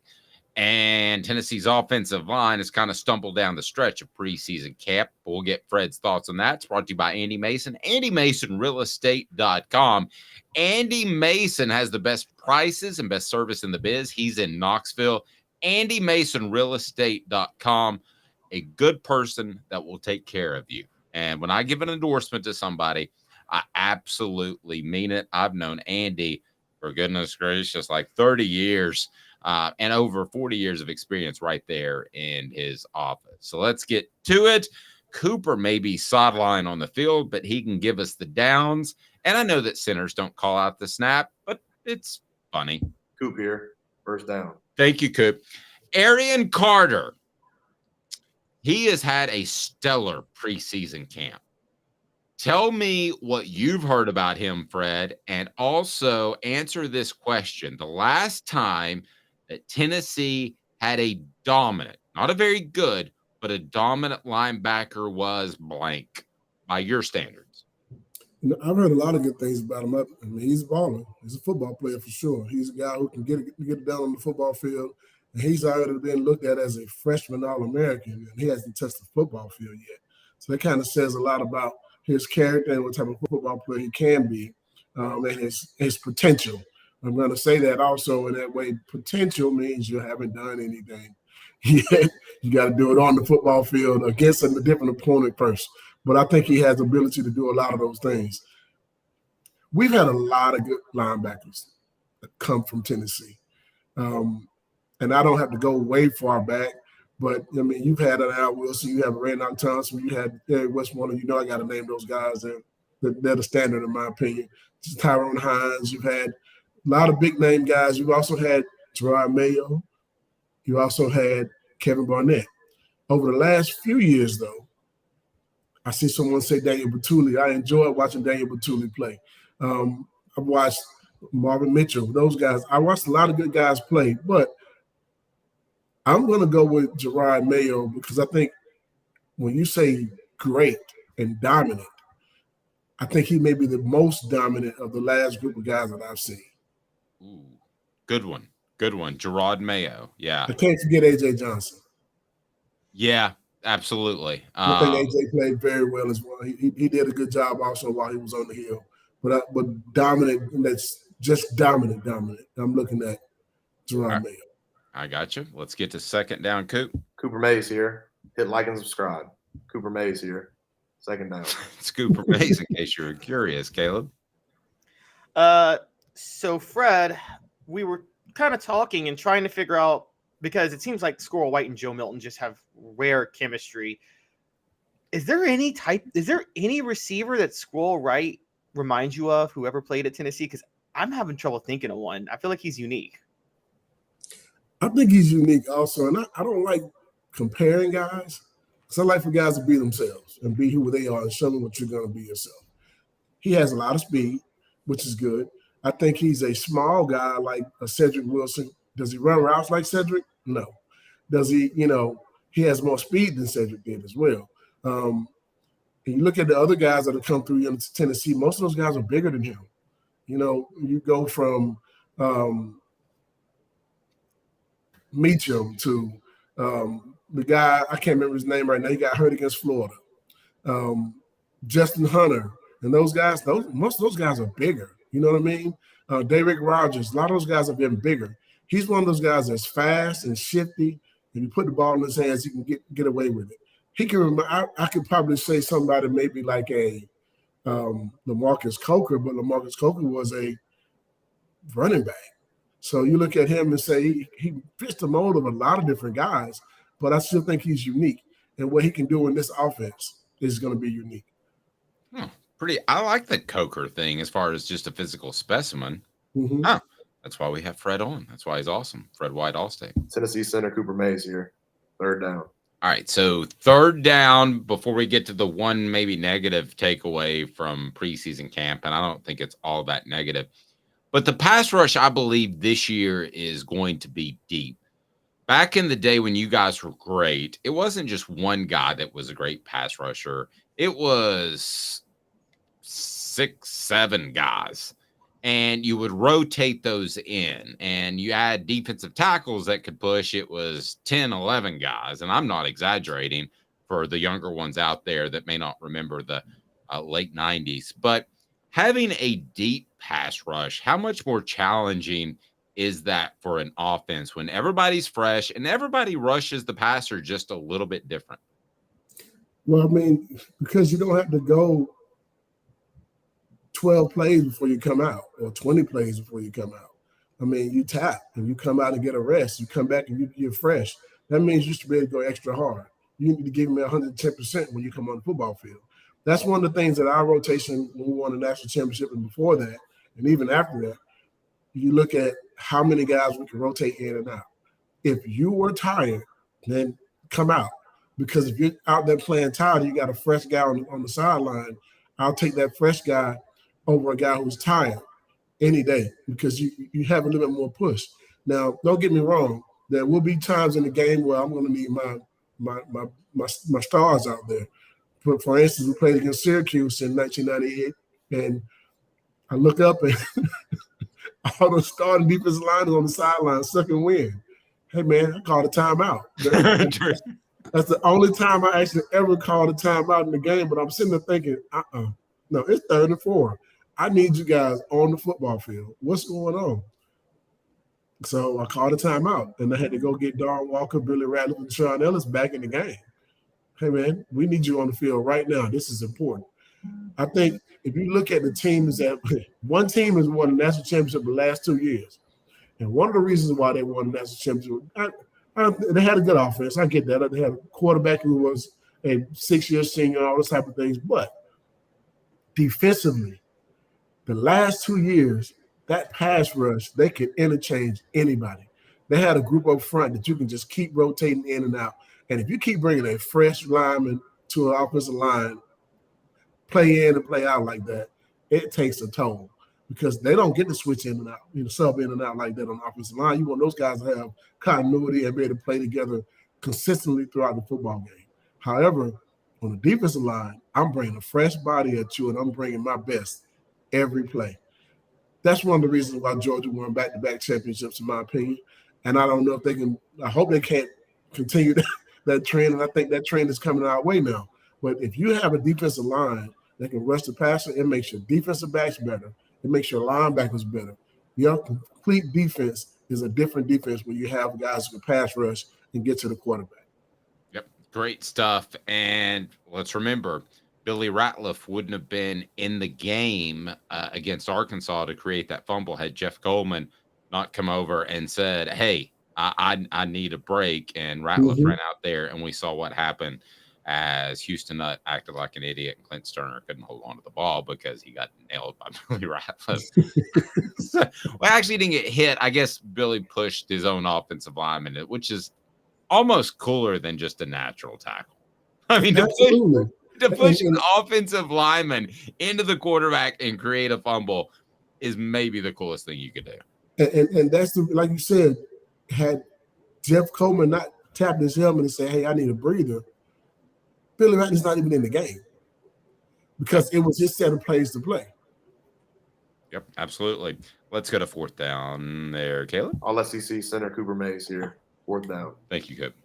and Tennessee's offensive line has kind of stumbled down the stretch of preseason camp. We'll get Fred's thoughts on that. It's brought to you by Andy Mason, AndyMasonRealEstate.com. Andy Mason has the best prices and best service in the biz. He's in Knoxville. AndyMasonRealEstate.com. A good person that will take care of you. And when I give an endorsement to somebody, I absolutely mean it. I've known Andy, for goodness gracious, like 30 years and over 40 years of experience right there in his office. So let's get to it. Cooper may be sideline on the field, but he can give us the downs. And I know that centers don't call out the snap, but it's funny. Coop here. First down. Thank you, Coop. Arian Carter. He has had a stellar preseason camp. Tell me what you've heard about him, Fred, and also answer this question. The last time that Tennessee had a dominant, not a very good, but a dominant linebacker was blank by your standards. I've heard a lot of good things about him. I mean, he's a baller. He's a football player for sure. He's a guy who can get it down on the football field. And he's already been looked at as a freshman All-American, and he hasn't touched the football field yet. So that kind of says a lot about his character and what type of football player he can be, and his potential. I'm going to say that also in that way. Potential means you haven't done anything yet. You got to do it on the football field against a different opponent first. But I think he has the ability to do a lot of those things. We've had a lot of good linebackers that come from Tennessee. And I don't have to go way far back, but, I mean, you've had an Al Wilson, you have a Randall Thompson, you had Eric Westmoreland. You know I got to name those guys. They're the standard in my opinion. Just Tyrone Hines. You've had a lot of big-name guys. You've also had Gerard Mayo. You also had Kevin Barnett. Over the last few years, though, I see someone say Daniel Batuli. I enjoy watching Daniel Batuli play. I've watched Marvin Mitchell, those guys. I watched a lot of good guys play, but I'm going to go with Gerard Mayo because I think when you say great and dominant, I think he may be the most dominant of the last group of guys that I've seen. Ooh, good one. Good one. Gerard Mayo. Yeah. I can't forget A.J. Johnson. Yeah, absolutely. I think A.J. played very well as well. He did a good job also while he was on the hill. But dominant, that's just dominant. I'm looking at Gerard Mayo. I got you. Let's get to second down, Coop. Cooper Mays here. Hit like and subscribe. Cooper Mays here. Second down. It's Cooper Mays, in case you're curious, Caleb. So, Fred, we were kind of talking and trying to figure out, because it seems like Squirrel White and Joe Milton just have rare chemistry. Is there any receiver that Squirrel White reminds you of, whoever played at Tennessee? Because I'm having trouble thinking of one. I feel like he's unique. I think he's unique also, and I don't like comparing guys. Because I like for guys to be themselves and be who they are and show them what you're going to be yourself. He has a lot of speed, which is good. I think he's a small guy like a Cedric Wilson. Does he run routes like Cedric? No. Does he, he has more speed than Cedric did as well. And you look at the other guys that have come through in Tennessee, most of those guys are bigger than him. You go from Meacham to the guy, I can't remember his name right now. He got hurt against Florida. Justin Hunter. And those guys, most of those guys are bigger. You know what I mean? Derek Rogers, a lot of those guys have been bigger. He's one of those guys that's fast and shifty. If you put the ball in his hands, he can get away with it. He can. I could probably say somebody maybe like a LaMarcus Coker, but LaMarcus Coker was a running back. So you look at him and say he fits the mold of a lot of different guys, but I still think he's unique. And what he can do in this offense is going to be unique. I like the Coker thing as far as just a physical specimen. Mm-hmm. That's why we have Fred on. That's why he's awesome. Fred White, Allstate. Tennessee center Cooper Mays here. Third down. All right, so third down before we get to the one maybe negative takeaway from preseason camp, and I don't think it's all that negative. But the pass rush, I believe, this year is going to be deep. Back in the day when you guys were great, it wasn't just one guy that was a great pass rusher. It was 6, 7 guys. And you would rotate those in, and you had defensive tackles that could push. It was 10, 11 guys. And I'm not exaggerating for the younger ones out there that may not remember the late 90s. But having a deep pass rush, how much more challenging is that for an offense when everybody's fresh and everybody rushes the passer just a little bit different? Well, I mean, because you don't have to go 12 plays before you come out or 20 plays before you come out. I mean, you tap and you come out and get a rest. You come back and you're fresh. That means you should be able to go extra hard. You need to give me 110% when you come on the football field. That's one of the things that our rotation when we won the national championship and before that, and even after that, you look at how many guys we can rotate in and out. If you were tired, then come out. Because if you're out there playing tired, you got a fresh guy on the sideline, I'll take that fresh guy over a guy who's tired any day because you have a little bit more push. Now, don't get me wrong. There will be times in the game where I'm going to need my stars out there. For instance, we played against Syracuse in 1998, and I look up and all the starting defensive linemen on the sideline sucking wind. Hey, man, I called a timeout. That's the only time I actually ever called a timeout in the game, but I'm sitting there thinking, no, it's 3rd and 4. I need you guys on the football field. What's going on? So I called a timeout, and I had to go get Darren Walker, Billy Ratliff, and Sean Ellis back in the game. Hey, man, we need you on the field right now. This is important. I think if you look at the teams that – one team has won the national championship the last 2 years, and one of the reasons why they won the national championship they had a good offense. I get that. They had a quarterback who was a 6-year senior, all those type of things. But defensively, the last 2 years, that pass rush, they could interchange anybody. They had a group up front that you can just keep rotating in and out. And if you keep bringing a fresh lineman to an offensive line, play in and play out like that, it takes a toll because they don't get to switch in and out, sub in and out like that on the offensive line. You want those guys to have continuity and be able to play together consistently throughout the football game. However, on the defensive line, I'm bringing a fresh body at you, and I'm bringing my best every play. That's one of the reasons why Georgia won back-to-back championships, in my opinion. And I don't know if they can – I hope they can't continue that trend, and I think that trend is coming our way now. But if you have a defensive line that can rush the passer, it makes your defensive backs better. It makes your linebackers better. Your complete defense is a different defense when you have guys who can pass rush and get to the quarterback. Yep, great stuff. And let's remember, Billy Ratliff wouldn't have been in the game against Arkansas to create that fumble had Jeff Coleman not come over and said, hey, I need a break. And Ratliff ran out there, and we saw what happened as Houston Nutt acted like an idiot, and Clint Sterner couldn't hold on to the ball because he got nailed by Billy Ratliff. Well, actually, he didn't get hit. I guess Billy pushed his own offensive lineman, which is almost cooler than just a natural tackle. I mean, to push an offensive lineman into the quarterback and create a fumble is maybe the coolest thing you could do. And that's like you said, had Jeff Coleman not tapped his helmet and said, hey, I need a breather, Billy Ratliff's not even in the game because it was his set of plays to play. Yep, absolutely. Let's go to 4th down there, Caleb. All SEC center Cooper Mays here, 4th down. Thank you, Coop.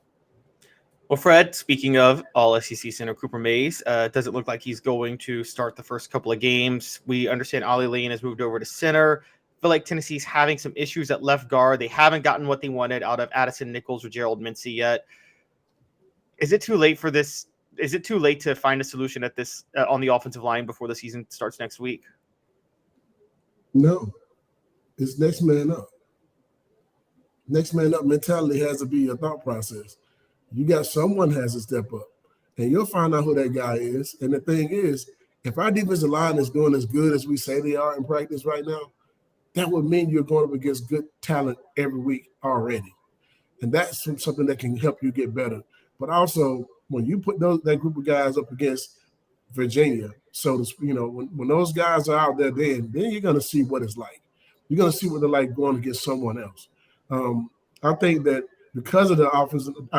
Well, Fred, speaking of all SEC center Cooper Mays, doesn't look like he's going to start the first couple of games. We understand Ollie Lane has moved over to center. I feel like Tennessee's having some issues at left guard. They haven't gotten what they wanted out of Addison Nichols or Gerald Mincy yet. Is it too late for this? Is it too late to find a solution at this on the offensive line before the season starts next week? No, it's next man up. Next man up mentality has to be your thought process. You got someone has to step up, and you'll find out who that guy is. And the thing is, if our defensive line is doing as good as we say they are in practice right now, that would mean you're going up against good talent every week already. And that's something that can help you get better. But also, when you put that group of guys up against Virginia, so when those guys are out there, then you're going to see what it's like. You're going to see what they're like going against someone else. I think that because of our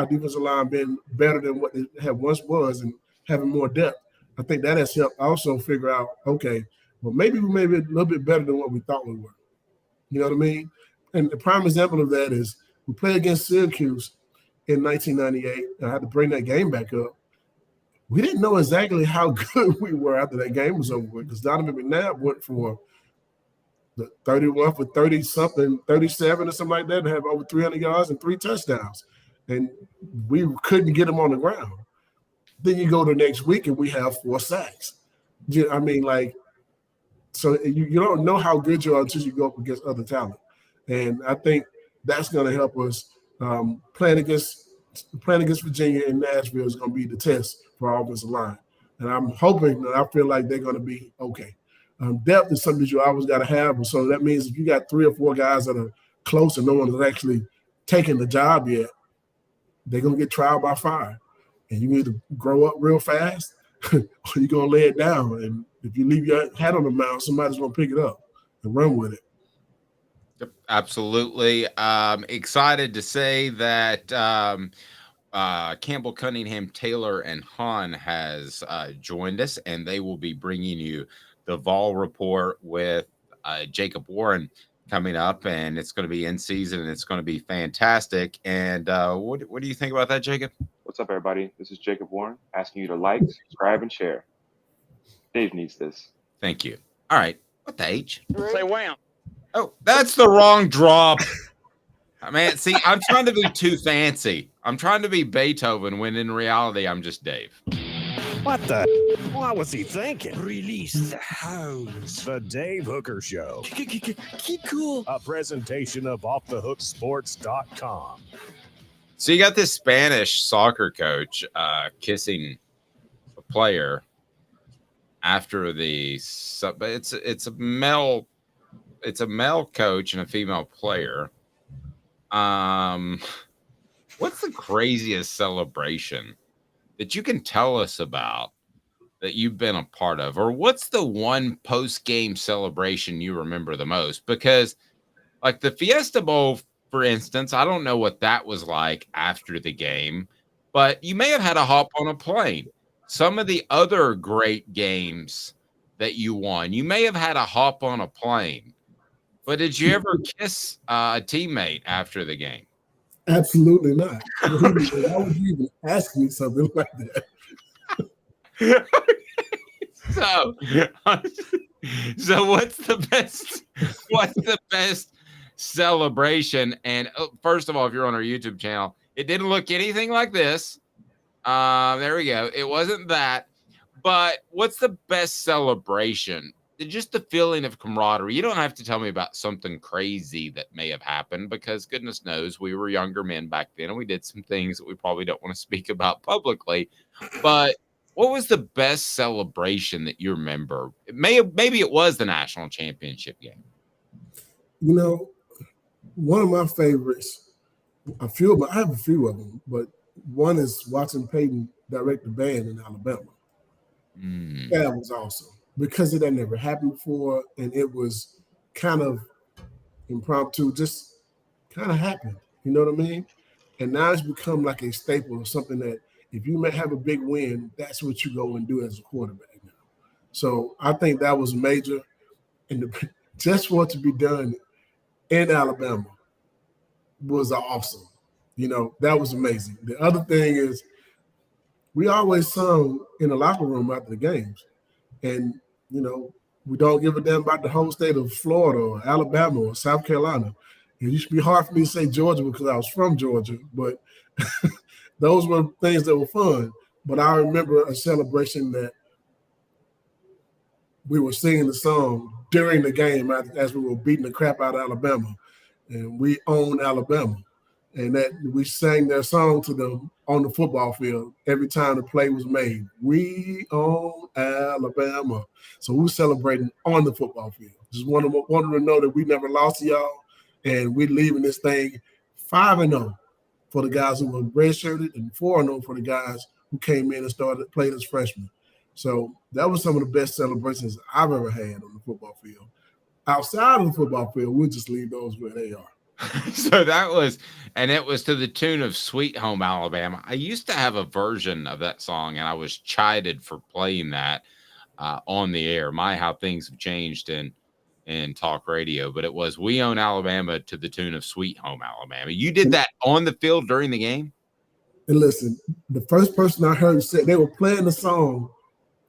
defensive line being better than what it had once was and having more depth, I think that has helped also figure out, okay, well, maybe we may be a little bit better than what we thought we were. You know what I mean? And the prime example of that is we played against Syracuse in 1998. I had to bring that game back up. We didn't know exactly how good we were after that game was over with because Donovan McNabb went for the 31 for 30-something, 37 or something like that, and have over 300 yards and 3 touchdowns. And we couldn't get him on the ground. Then you go to next week and we have 4 sacks. I mean, so you don't know how good you are until you go up against other talent. And I think that's going to help us. Playing against Virginia and Nashville is going to be the test for our offensive line. And I'm hoping that I feel like they're going to be okay. Depth is something that you always got to have. So that means if you got 3 or 4 guys that are close and no one has actually taken the job yet, they're going to get trial by fire. And you need to grow up real fast or you're going to lay it down. And if you leave your hat on the mound, somebody's going to pick it up and run with it. Absolutely. Excited to say that Campbell, Cunningham, Taylor, and Hahn has joined us, and they will be bringing you the Vol Report with Jacob Warren coming up, and it's going to be in season, and it's going to be fantastic. And what do you think about that, Jacob? What's up, everybody? This is Jacob Warren asking you to like, subscribe, and share. Dave needs this. Thank you. All right. What the H? Say wham. Oh, that's the wrong drop. Man, see, I'm trying to be too fancy. I'm trying to be Beethoven when in reality I'm just Dave. What the? What was he thinking? Release the hounds. The Dave Hooker Show. Keep cool. A presentation of offthehooksports.com. So you got this Spanish soccer coach kissing a player after the but it's a male coach and a female player. What's the craziest celebration that you can tell us about that you've been a part of? Or what's the one post-game celebration you remember the most? Because like the Fiesta Bowl, for instance, I don't know what that was like after the game, but you may have had to hop on a plane. Some of the other great games that you won, you may have had to hop on a plane. But did you ever kiss a teammate after the game? Absolutely not. Why would you even ask me something like that? So what's the best celebration? And first of all, if you're on our YouTube channel, it didn't look anything like this. There we go. It wasn't that. But what's the best celebration? Just the feeling of camaraderie. You don't have to tell me about something crazy that may have happened because goodness knows we were younger men back then and we did some things that we probably don't want to speak about publicly. But what was the best celebration that you remember? Maybe it was the national championship game. You know, one of my favorites, I have a few of them, but one is watching Peyton direct the band in Alabama. That was awesome. Because it had never happened before, and it was kind of impromptu, just kind of happened. You know what I mean? And now it's become like a staple of something that if you may have a big win, that's what you go and do as a quarterback now. So I think that was major. And just for it to be done in Alabama was awesome. You know, that was amazing. The other thing is we always sung in the locker room after the games. And, you know, we don't give a damn about the whole state of Florida or Alabama or South Carolina. It used to be hard for me to say Georgia because I was from Georgia, but those were things that were fun. But I remember a celebration that we were singing the song during the game as we were beating the crap out of Alabama. And we owned Alabama. And that we sang their song to them on the football field every time the play was made. We own Alabama. So we were celebrating on the football field. Just wanted to know that we never lost to y'all, and we're leaving this thing 5-0. for the guys who were redshirted and 4-0 for the guys who came in and played as freshmen. So that was some of the best celebrations I've ever had on the football field. Outside of the football field, we'll just leave those where they are. So that was, and it was to the tune of Sweet Home Alabama. I used to have a version of that song, and I was chided for playing that on the air. My, how things have changed in talk radio. But it was We Own Alabama to the tune of Sweet Home Alabama. You did that on the field during the game? And listen, the first person I heard said they were playing the song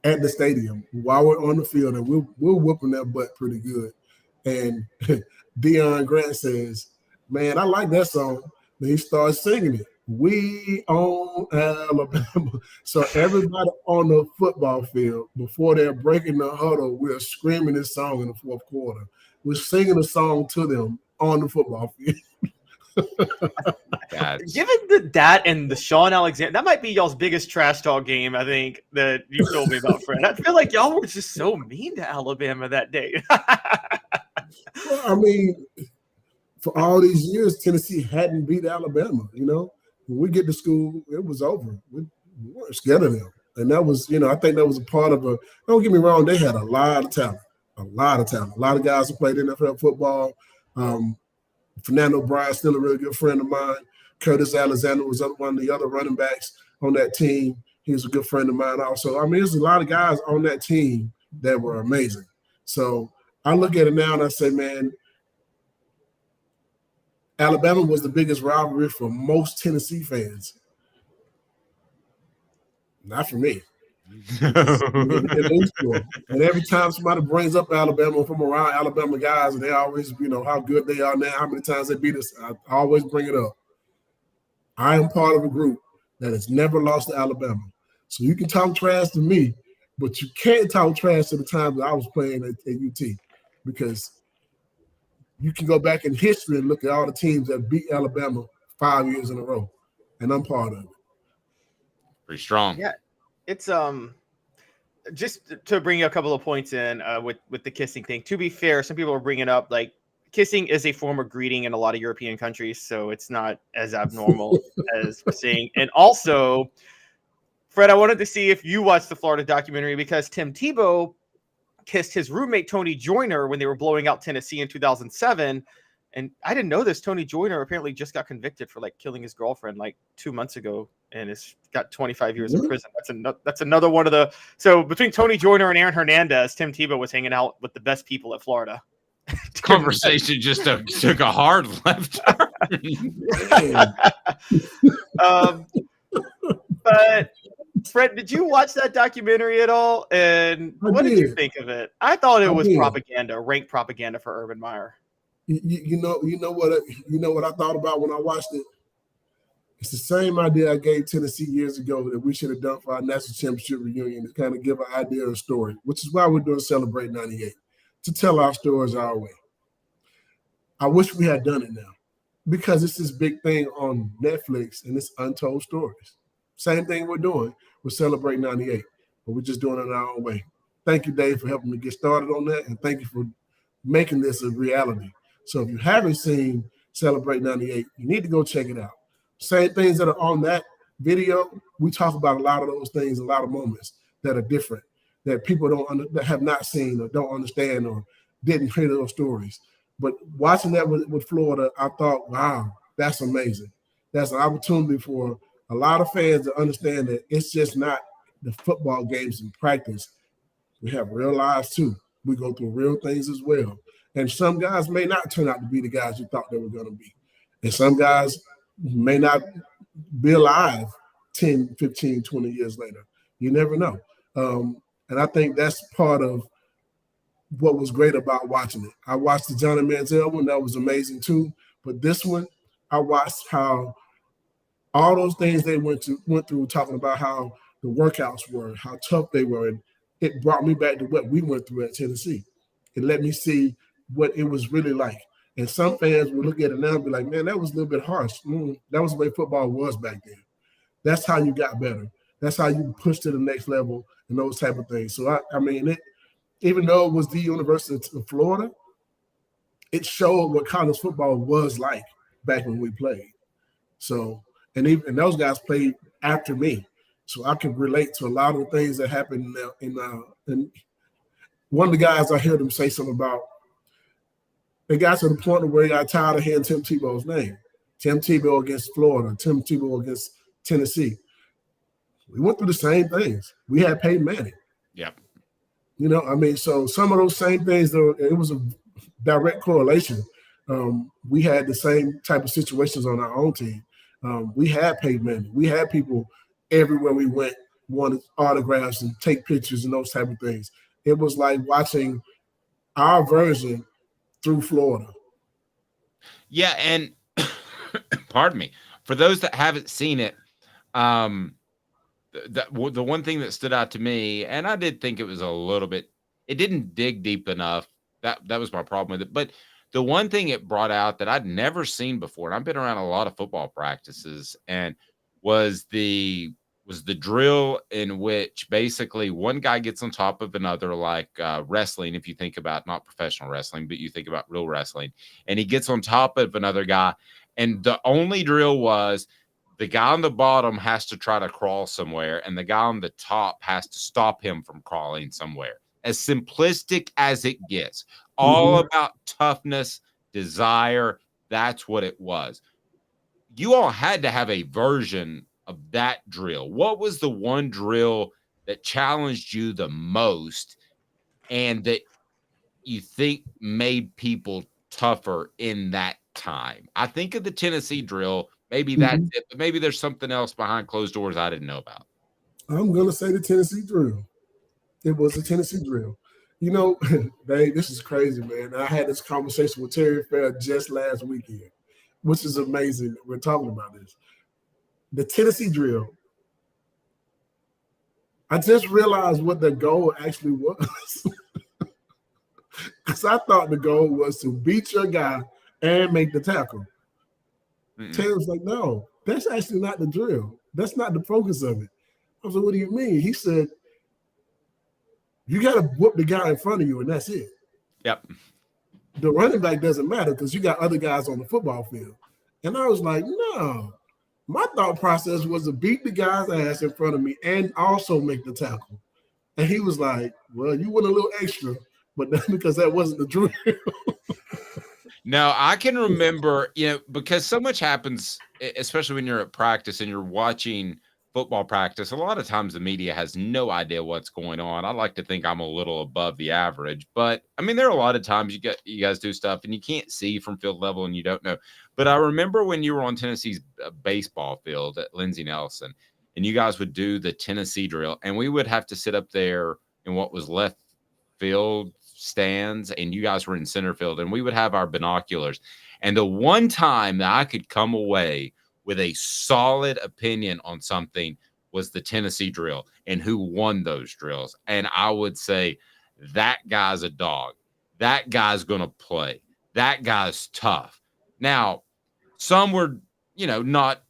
at the stadium while we're on the field, and we're whooping that butt pretty good. And Deion Grant says, man, I like that song. Then he starts singing it. We own Alabama. So everybody on the football field, before they're breaking the huddle, we're screaming this song in the fourth quarter. We're singing the song to them on the football field. Given that and the Sean Alexander, that might be y'all's biggest trash talk game, I think, that you told me about, Fred. I feel like y'all were just so mean to Alabama that day. Well, I mean, for all these years, Tennessee hadn't beat Alabama, you know. When we get to school, it was over. We weren't scared of them. And that was, you know, I think that was a part of don't get me wrong, they had a lot of talent. A lot of guys who played NFL football. Fernando Bryant, still a really good friend of mine. Curtis Alexander was one of the other running backs on that team. He was a good friend of mine also. I mean, there's a lot of guys on that team that were amazing. So I look at it now and I say, man, Alabama was the biggest rivalry for most Tennessee fans. Not for me. And every time somebody brings up Alabama from around Alabama guys, and they always, you know, how good they are now, how many times they beat us, I always bring it up. I am part of a group that has never lost to Alabama. So you can talk trash to me, but you can't talk trash to the time that I was playing at UT, because you can go back in history and look at all the teams that beat Alabama 5 years in a row, and I'm part of it. Pretty strong. Yeah, it's just to bring a couple of points in with the kissing thing. To be fair, some people are bringing up like kissing is a form of greeting in a lot of European countries, so it's not as abnormal as we're seeing. And also, Fred, I wanted to see if you watched the Florida documentary, because Tim Tebow kissed his roommate Tony Joyner when they were blowing out Tennessee in 2007. And I didn't know this. Tony Joyner apparently just got convicted for like killing his girlfriend like 2 months ago, and has got 25 years in prison. That's another one of the. So between Tony Joyner and Aaron Hernandez, Tim Tebow was hanging out with the best people at Florida. Conversation just took a hard left turn. But Fred, did you watch that documentary at all? And what did you think of it? I thought it was propaganda, rank propaganda for Urban Meyer. You know what I thought about when I watched it? It's the same idea I gave Tennessee years ago that we should have done for our national championship reunion, to kind of give an idea of a story, which is why we're doing Celebrate 98, to tell our stories our way. I wish we had done it now, because it's this big thing on Netflix and it's untold stories. Same thing we're doing with Celebrate 98, but we're just doing it our own way. Thank you, Dave, for helping me get started on that, and thank you for making this a reality. So if you haven't seen Celebrate 98, you need to go check it out. Same things that are on that video, we talk about a lot of those things, a lot of moments that are different, that people that have not seen or don't understand or didn't hear those stories. But watching that with Florida, I thought, wow, that's amazing. That's an opportunity for a lot of fans to understand that it's just not the football games in practice. We have real lives too. We go through real things as well. And some guys may not turn out to be the guys you thought they were going to be. And some guys may not be alive 10, 15, 20 years later. You never know. And I think that's part of what was great about watching it. I watched the Johnny Manziel one. That was amazing too. But this one, I watched how all those things they went through, talking about how the workouts were, how tough they were. And it brought me back to what we went through at Tennessee. It let me see what it was really like. And some fans will look at it now and be like, man, that was a little bit harsh. That was the way football was back then. That's how you got better. That's how you pushed to the next level and those type of things. So, I mean, even though it was the University of Florida, it showed what college football was like back when we played. So and those guys played after me, so I can relate to a lot of the things that happened and one of the guys, I heard him say something about, they got to the point where he got tired of hearing Tim Tebow's name. Tim Tebow against Florida, Tim Tebow against Tennessee. We went through the same things. We had Peyton Manning. Yep. You know, I mean, so some of those same things, though, it was a direct correlation. We had the same type of situations on our own team. We had Peyton Manning. We had people everywhere we went wanted autographs and take pictures and those type of things. It was like watching our version through Florida. Yeah, and pardon me, for those that haven't seen it, the one thing that stood out to me, and I did think it was a little bit, it didn't dig deep enough. That was my problem with it. But the one thing it brought out that I'd never seen before, and I've been around a lot of football practices, and was the drill in which basically one guy gets on top of another, like wrestling, if you think about not professional wrestling, but you think about real wrestling, and he gets on top of another guy. And the only drill was the guy on the bottom has to try to crawl somewhere, and the guy on the top has to stop him from crawling somewhere. As simplistic as it gets, all about toughness, desire. That's what it was. You all had to have a version of that drill. What was the one drill that challenged you the most and that you think made people tougher in that time? I think of the Tennessee drill. Maybe that's it, but maybe there's something else behind closed doors I didn't know about. I'm going to say the Tennessee drill. It was a Tennessee drill. You know, Dave, this is crazy, man. I had this conversation with Terry Fair just last weekend, which is amazing. We're talking about this. The Tennessee drill, I just realized what the goal actually was. Because I thought the goal was to beat your guy and make the tackle. Terry was like, no, that's actually not the drill. That's not the focus of it. I was like, what do you mean? He said, you got to whoop the guy in front of you, and that's it. Yep. The running back doesn't matter because you got other guys on the football field. And I was like, no. My thought process was to beat the guy's ass in front of me and also make the tackle. And he was like, well, you went a little extra, but that's because that wasn't the drill. No, I can remember, because so much happens, especially when you're at practice and you're watching football practice. A lot of times the media has no idea what's going on. I like to think I'm a little above the average, but I mean, there are a lot of times you guys do stuff and you can't see from field level and you don't know. But I remember when you were on Tennessee's baseball field at Lindsey Nelson and you guys would do the Tennessee drill and we would have to sit up there in what was left field stands and you guys were in center field and we would have our binoculars. And the one time that I could come away with a solid opinion on something was the Tennessee drill and who won those drills. And I would say that guy's a dog. That guy's going to play. That guy's tough. Now, some were, not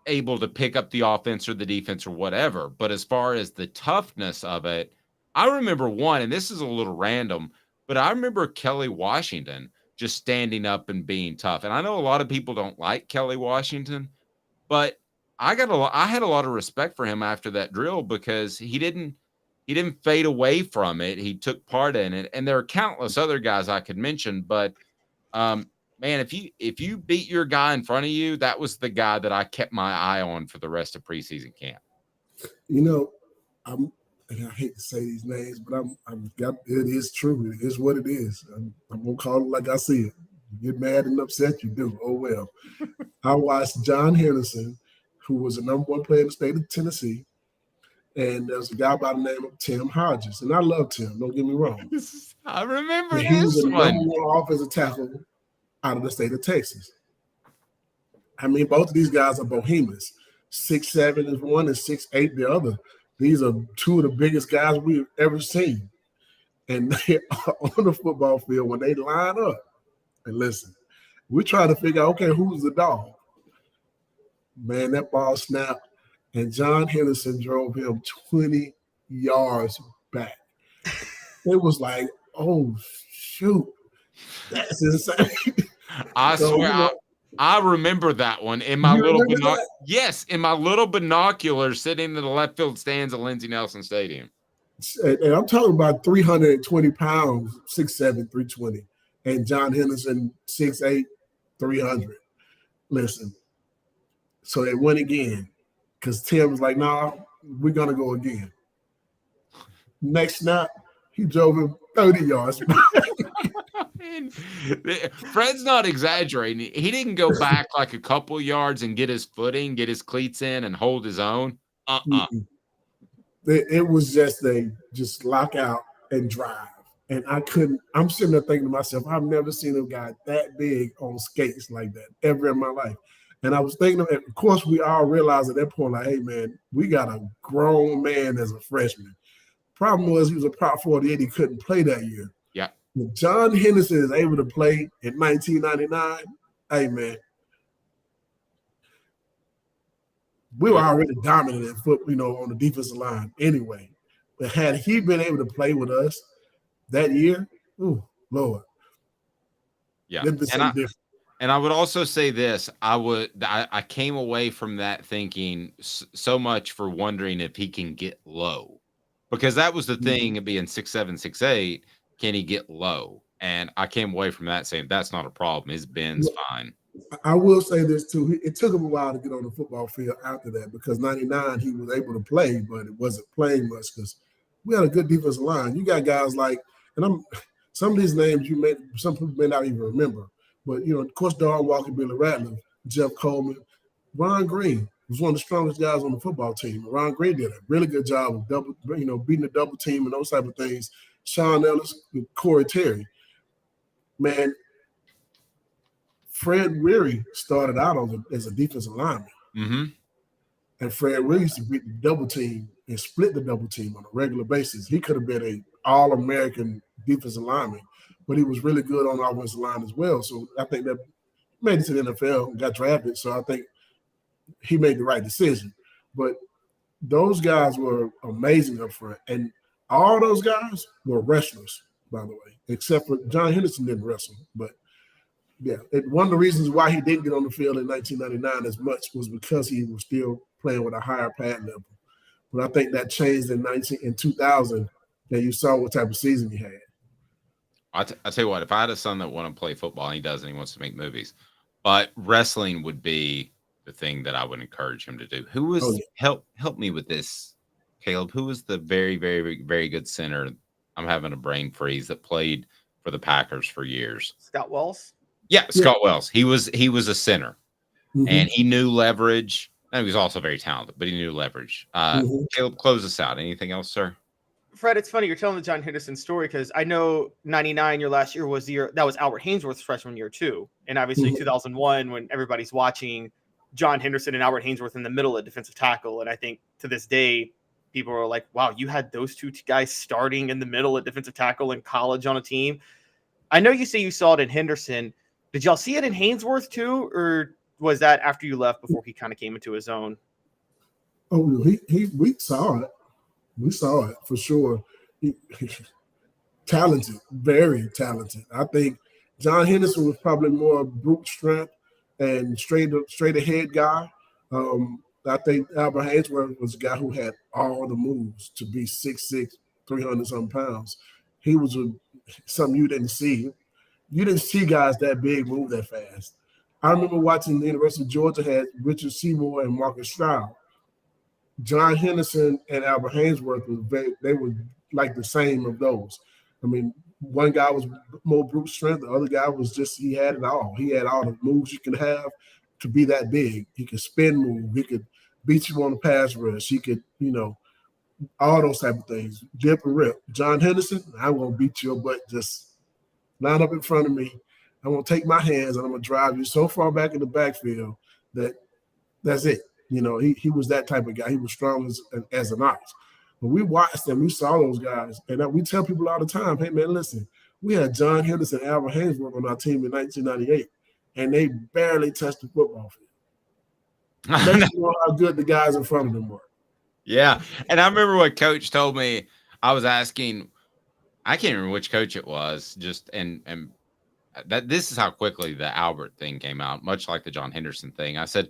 able to pick up the offense or the defense or whatever. But as far as the toughness of it, I remember one, and this is a little random, but I remember Kelly Washington just standing up and being tough. And I know a lot of people don't like Kelly Washington, but I had a lot of respect for him after that drill because he didn't fade away from it. He took part in it. And there are countless other guys I could mention, but man, if you beat your guy in front of you, that was the guy that I kept my eye on for the rest of preseason camp. I hate to say these names, but it is true. It is what it is. I'm gonna call it like I see it. You get mad and upset, you do. Oh well. I watched John Henderson, who was the #1 player in the state of Tennessee, and there's a guy by the name of Tim Hodges, and I love Tim. Don't get me wrong. I remember and this he was the one. #1 offensive tackle out of the state of Texas. I mean, both of these guys are behemoths. 6'7" is one and 6'8" the other. These are two of the biggest guys we've ever seen. And they are on the football field when they line up. And listen, we're trying to figure out, okay, who's the dog? Man, that ball snapped, and John Henderson drove him 20 yards back. It was like, oh, shoot. That's insane. I swear, I remember that one in my You little remember that? Yes, in my little binocular sitting in the left field stands of Lindsey Nelson Stadium. And I'm talking about 320 pounds, 6'7", 320. And John Henderson, 6'8", 300. Listen, so they went again because Tim was like, nah, we're going to go again. Next snap, he drove him 30 yards. Fred's not exaggerating. He didn't go back like a couple yards and get his footing, get his cleats in, and hold his own. It was just lock out and drive. And I'm sitting there thinking to myself, I've never seen a guy that big on skates like that ever in my life. And I was thinking, of course, we all realized at that point, like, hey, man, we got a grown man as a freshman. Problem was he was a Prop 48. He couldn't play that year. Yeah. When John Henderson is able to play in 1999, hey, man, we were already dominant in foot, on the defensive line anyway. But had he been able to play with us that year, ooh, Lord. Yeah. And I would also say this. I came away from that thinking so much for wondering if he can get low. Because that was the thing of being 6'7", 6'8". Can he get low? And I came away from that saying that's not a problem. His bend's fine. I will say this too. It took him a while to get on the football field after that because 99 he was able to play, but it wasn't playing much because we had a good defensive line. You got guys like, and some of these names some people may not even remember, but of course, Darren Walker, Billy Ratliff, Jeff Coleman, Ron Green was one of the strongest guys on the football team. Ron Green did a really good job of beating the double team and those type of things. Sean Ellis, Corey Terry. Man, Fred Weary started out as a defensive lineman. Mm-hmm. And Fred Weary used to beat the double team and split the double team on a regular basis. He could have been an all-American defensive lineman, but he was really good on the offensive line as well. So I think that made it to the NFL and got drafted. So I think he made the right decision. But those guys were amazing up front. And all those guys were wrestlers, by the way, except for John Henderson didn't wrestle. But, yeah, one of the reasons why he didn't get on the field in 1999 as much was because he was still playing with a higher pad level. But I think that changed in 2000, and you saw what type of season he had. I tell you what, if I had a son that wanted to play football and he doesn't, he wants to make movies. But wrestling would be the thing that I would encourage him to do. Who was help me with this, Caleb? Who was the very, very, very good center? I'm having a brain freeze that played for the Packers for years. Scott Wells. Yeah, Scott Wells. He was a center, and he knew leverage. And he was also very talented, but he knew leverage. Caleb, close us out. Anything else, sir? Fred, it's funny you're telling the John Henderson story because I know 99, your last year was the year that was Albert Haynesworth's freshman year too, and obviously 2001 when everybody's watching John Henderson and Albert Haynesworth in the middle of defensive tackle, and I think to this day people are like, "Wow, you had those two guys starting in the middle at defensive tackle in college on a team." I know you say you saw it in Henderson. Did y'all see it in Haynesworth too, or was that after you left before he kind of came into his own? Oh, we saw it. We saw it for sure. Talented, very talented. I think John Henderson was probably more brute strength and straight ahead guy. I think Albert Haynesworth was a guy who had all the moves to be 6'6", 300-something pounds. He was something you didn't see. You didn't see guys that big move that fast. I remember watching the University of Georgia had Richard Seymour and Marcus Stroud. John Henderson and Albert Haynesworth they were like the same of those. I mean, one guy was more brute strength, the other guy was he had it all. He had all the moves you can have to be that big. He could spin move, he could beat you on the pass rush, he could, all those type of things. Dip and rip. John Henderson, I'm gonna beat your butt, just line up in front of me. I'm gonna take my hands and I'm gonna drive you so far back in the backfield that's it. He was that type of guy. He was strong as an ox. When we watched them, we saw those guys, and we tell people all the time, hey, man, listen, we had John Henderson and Albert Haynesworth on our team in 1998, and they barely touched the football field. They didn't know how good the guys in front of them were. Yeah, and I remember what Coach told me. I was asking, I can't remember which coach it was, and this is how quickly the Albert thing came out, much like the John Henderson thing. I said,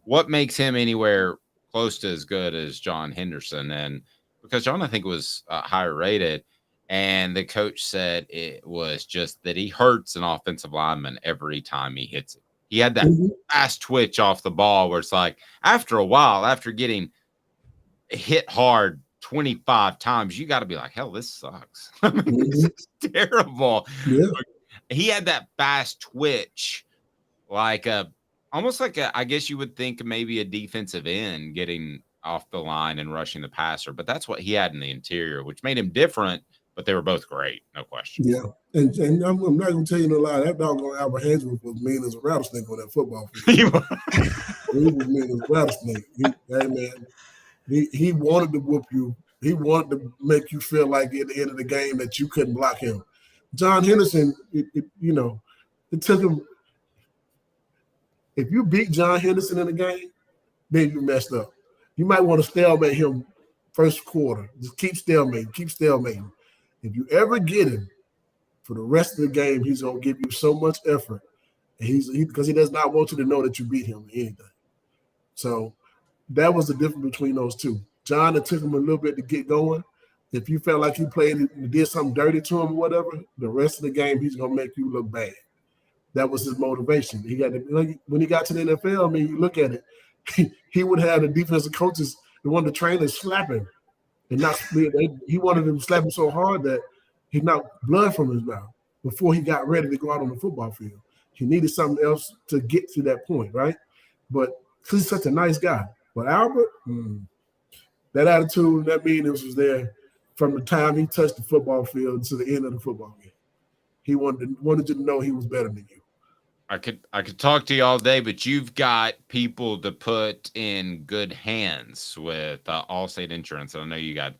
what makes him anywhere close to as good as John Henderson? And because John, I think, was higher rated, and the coach said it was just that he hurts an offensive lineman every time he hits it. He had that fast twitch off the ball where it's like, after a while, after getting hit hard 25 times, you got to be like, hell, this sucks. I mean, this is terrible. Yeah. He had that fast twitch, like almost like I guess you would think maybe a defensive end getting off the line and rushing the passer, but that's what he had in the interior, which made him different, but they were both great, no question. Yeah, and I'm not going to tell you no lie, that doggone Albert Haynesworth was mean as a rattlesnake on that football field. He was mean as a rattlesnake. He wanted to whoop you. He wanted to make you feel like at the end of the game that you couldn't block him. John Henderson, it took him. If you beat John Henderson in a game, then you messed up. You might want to stalemate him first quarter. Just keep stalemating. If you ever get him for the rest of the game, he's going to give you so much effort. And because he does not want you to know that you beat him in anything. So that was the difference between those two. John, it took him a little bit to get going. If you felt like he played and did something dirty to him or whatever, the rest of the game, he's going to make you look bad. That was his motivation. When he got to the NFL, I mean, you look at it, he would have the defensive coaches, one of the trainers slap him. And he wanted him to slap him so hard that he knocked blood from his mouth before he got ready to go out on the football field. He needed something else to get to that point, right? But he's such a nice guy. But Albert, that attitude, that meanness was there from the time he touched the football field to the end of the football game. He wanted you to know he was better than you. I could talk to you all day, but you've got people to put in good hands with Allstate Insurance. And I know you got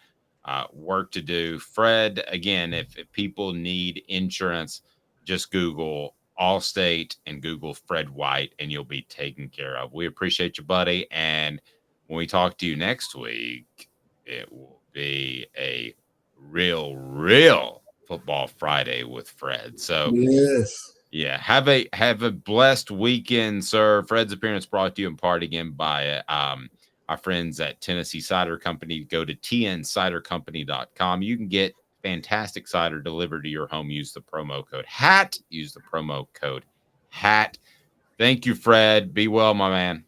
work to do. Fred, again, if people need insurance, just Google Allstate and Google Fred White, and you'll be taken care of. We appreciate you, buddy. And when we talk to you next week, it will be a real Football Friday with Fred. So yes. Yeah, have a blessed weekend, sir. Fred's appearance brought to you in part again by our friends at Tennessee Cider Company. Go to tncidercompany.com. You can get fantastic cider delivered to your home. Use the promo code HAT. Use the promo code HAT. Thank you, Fred. Be well, my man.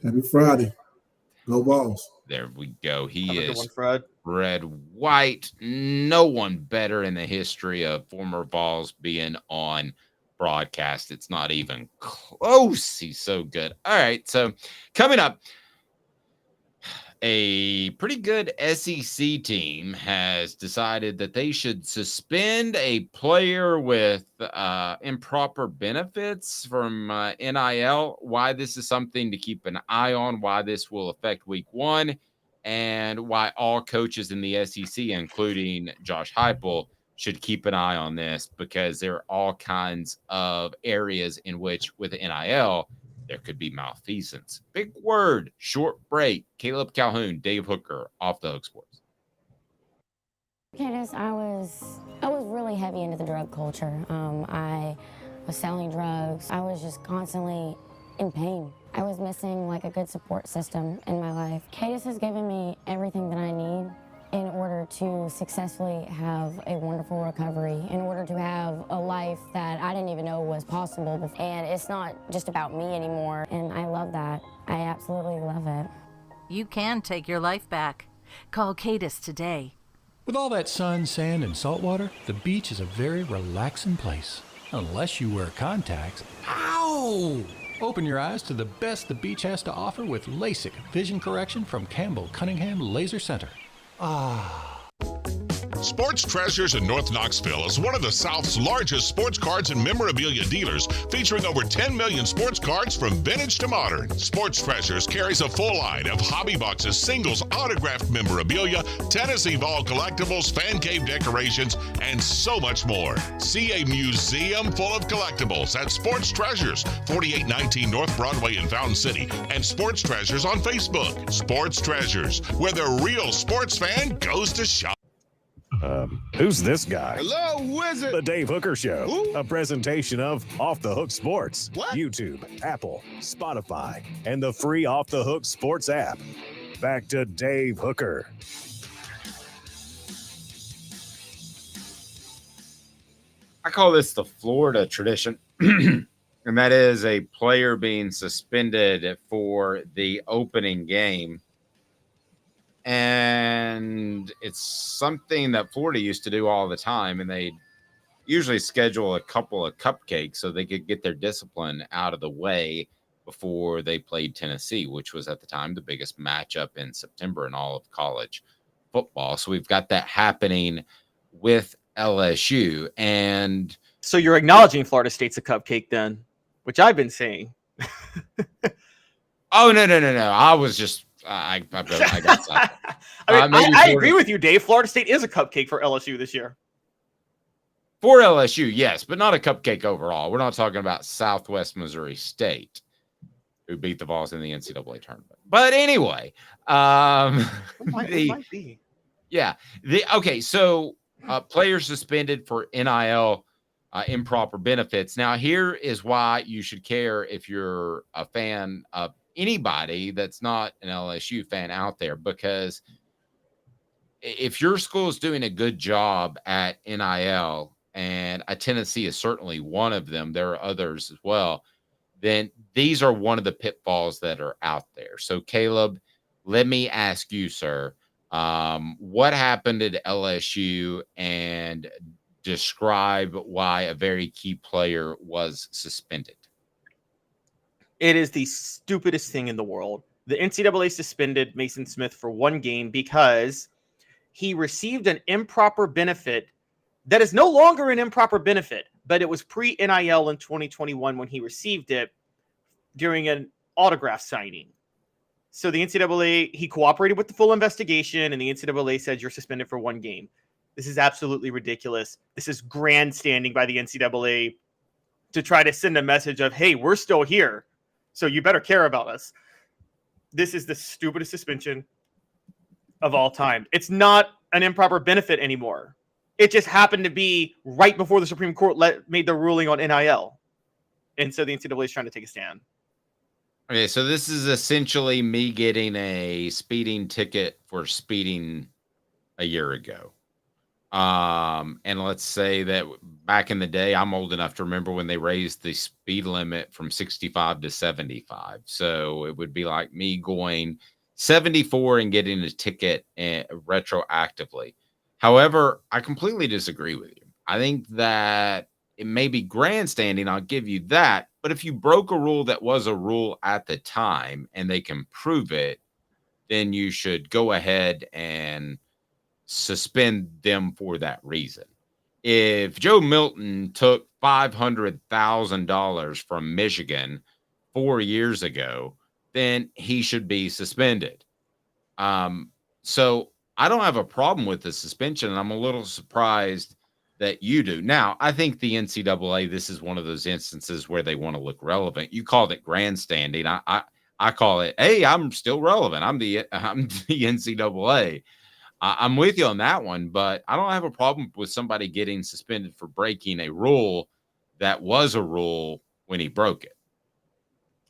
Happy Friday. Go Vols. There we go. He is Fred White. No one better in the history of former Vols being on broadcast. It's not even close. He's so good. All right. So coming up, a pretty good SEC team has decided that they should suspend a player with improper benefits from NIL. Why this is something to keep an eye on, why this will affect week 1, and why all coaches in the SEC, including Josh Heupel, should keep an eye on this, because there are all kinds of areas in which with NIL, there could be malfeasance. Big word, short break. Caleb Calhoun, Dave Hooker, Off the Hook Sports. Candace, I was really heavy into the drug culture. I was selling drugs. I was just constantly in pain. I was missing like a good support system in my life. Candace has given me everything that I need in order to successfully have a wonderful recovery, in order to have a life that I didn't even know was possible. And it's not just about me anymore, and I love that. I absolutely love it. You can take your life back. Call Cadis today. With all that sun, sand, and salt water, the beach is a very relaxing place. Unless you wear contacts. Ow! Open your eyes to the best the beach has to offer with LASIK vision correction from Campbell Cunningham Laser Center. Sports Treasures in North Knoxville is one of the South's largest sports cards and memorabilia dealers, featuring over 10 million sports cards from vintage to modern. Sports Treasures carries a full line of hobby boxes, singles, autographed memorabilia, Tennessee Vol collectibles, fan cave decorations, and so much more. See a museum full of collectibles at Sports Treasures, 4819 North Broadway in Fountain City, and Sports Treasures on Facebook. Sports Treasures, where the real sports fan goes to shop. Who's this guy? Hello, who is it? The Dave Hooker Show, Who? a presentation of Off the Hook Sports, What? YouTube, Apple, Spotify, and the free Off the Hook Sports app. Back to Dave Hooker. I call this the Florida tradition, and that is a player being suspended for the opening game. And it's something that Florida used to do all the time, and they usually schedule a couple of cupcakes so they could get their discipline out of the way before they played Tennessee, which was at the time the biggest matchup in September in all of college football. So we've got that happening with LSU. And so you're acknowledging Florida State's a cupcake then, which I've been saying. Oh, no. I was just, I got something. I agree with you, Dave. Florida State is a cupcake for LSU this year. For LSU, yes, but not a cupcake overall. We're not talking about Southwest Missouri State, who beat the Vols in the NCAA tournament. But anyway, It might be. Yeah. Okay, so players suspended for NIL improper benefits. Now, here is why you should care if you're a fan of anybody that's not an LSU fan out there, because if your school is doing a good job at NIL, and Tennessee is certainly one of them, there are others as well, then these are one of the pitfalls that are out there. So, Caleb, let me ask you, sir, what happened at LSU, and describe why a very key player was suspended. It is the stupidest thing in the world. The NCAA suspended Mason Smith for one game because he received an improper benefit that is no longer an improper benefit, but it was pre-NIL in 2021 when he received it during an autograph signing. So the NCAA, he cooperated with the full investigation, and the NCAA said you're suspended for one game. This is absolutely ridiculous. This is grandstanding by the NCAA to try to send a message of, hey, we're still here, so you better care about us. This is the stupidest suspension of all time. It's not an improper benefit anymore. It just happened to be right before the Supreme Court made the ruling on NIL. And so the NCAA is trying to take a stand. Okay, so this is essentially me getting a speeding ticket for speeding a year ago. And let's say that back in the day, I'm old enough to remember when they raised the speed limit from 65 to 75. So it would be like me going 74 and getting a ticket retroactively. However, I completely disagree with you. I think that it may be grandstanding, I'll give you that. But if you broke a rule that was a rule at the time and they can prove it, then you should go ahead and suspend them for that reason. If Joe Milton took $500,000 from Michigan 4 years ago, then he should be suspended. So I don't have a problem with the suspension, and I'm a little surprised that you do. Now, I think the NCAA, this is one of those instances where they want to look relevant. You called it grandstanding. I call it, hey, I'm still relevant. I'm the NCAA. I'm with you on that one, but I don't have a problem with somebody getting suspended for breaking a rule that was a rule when he broke it.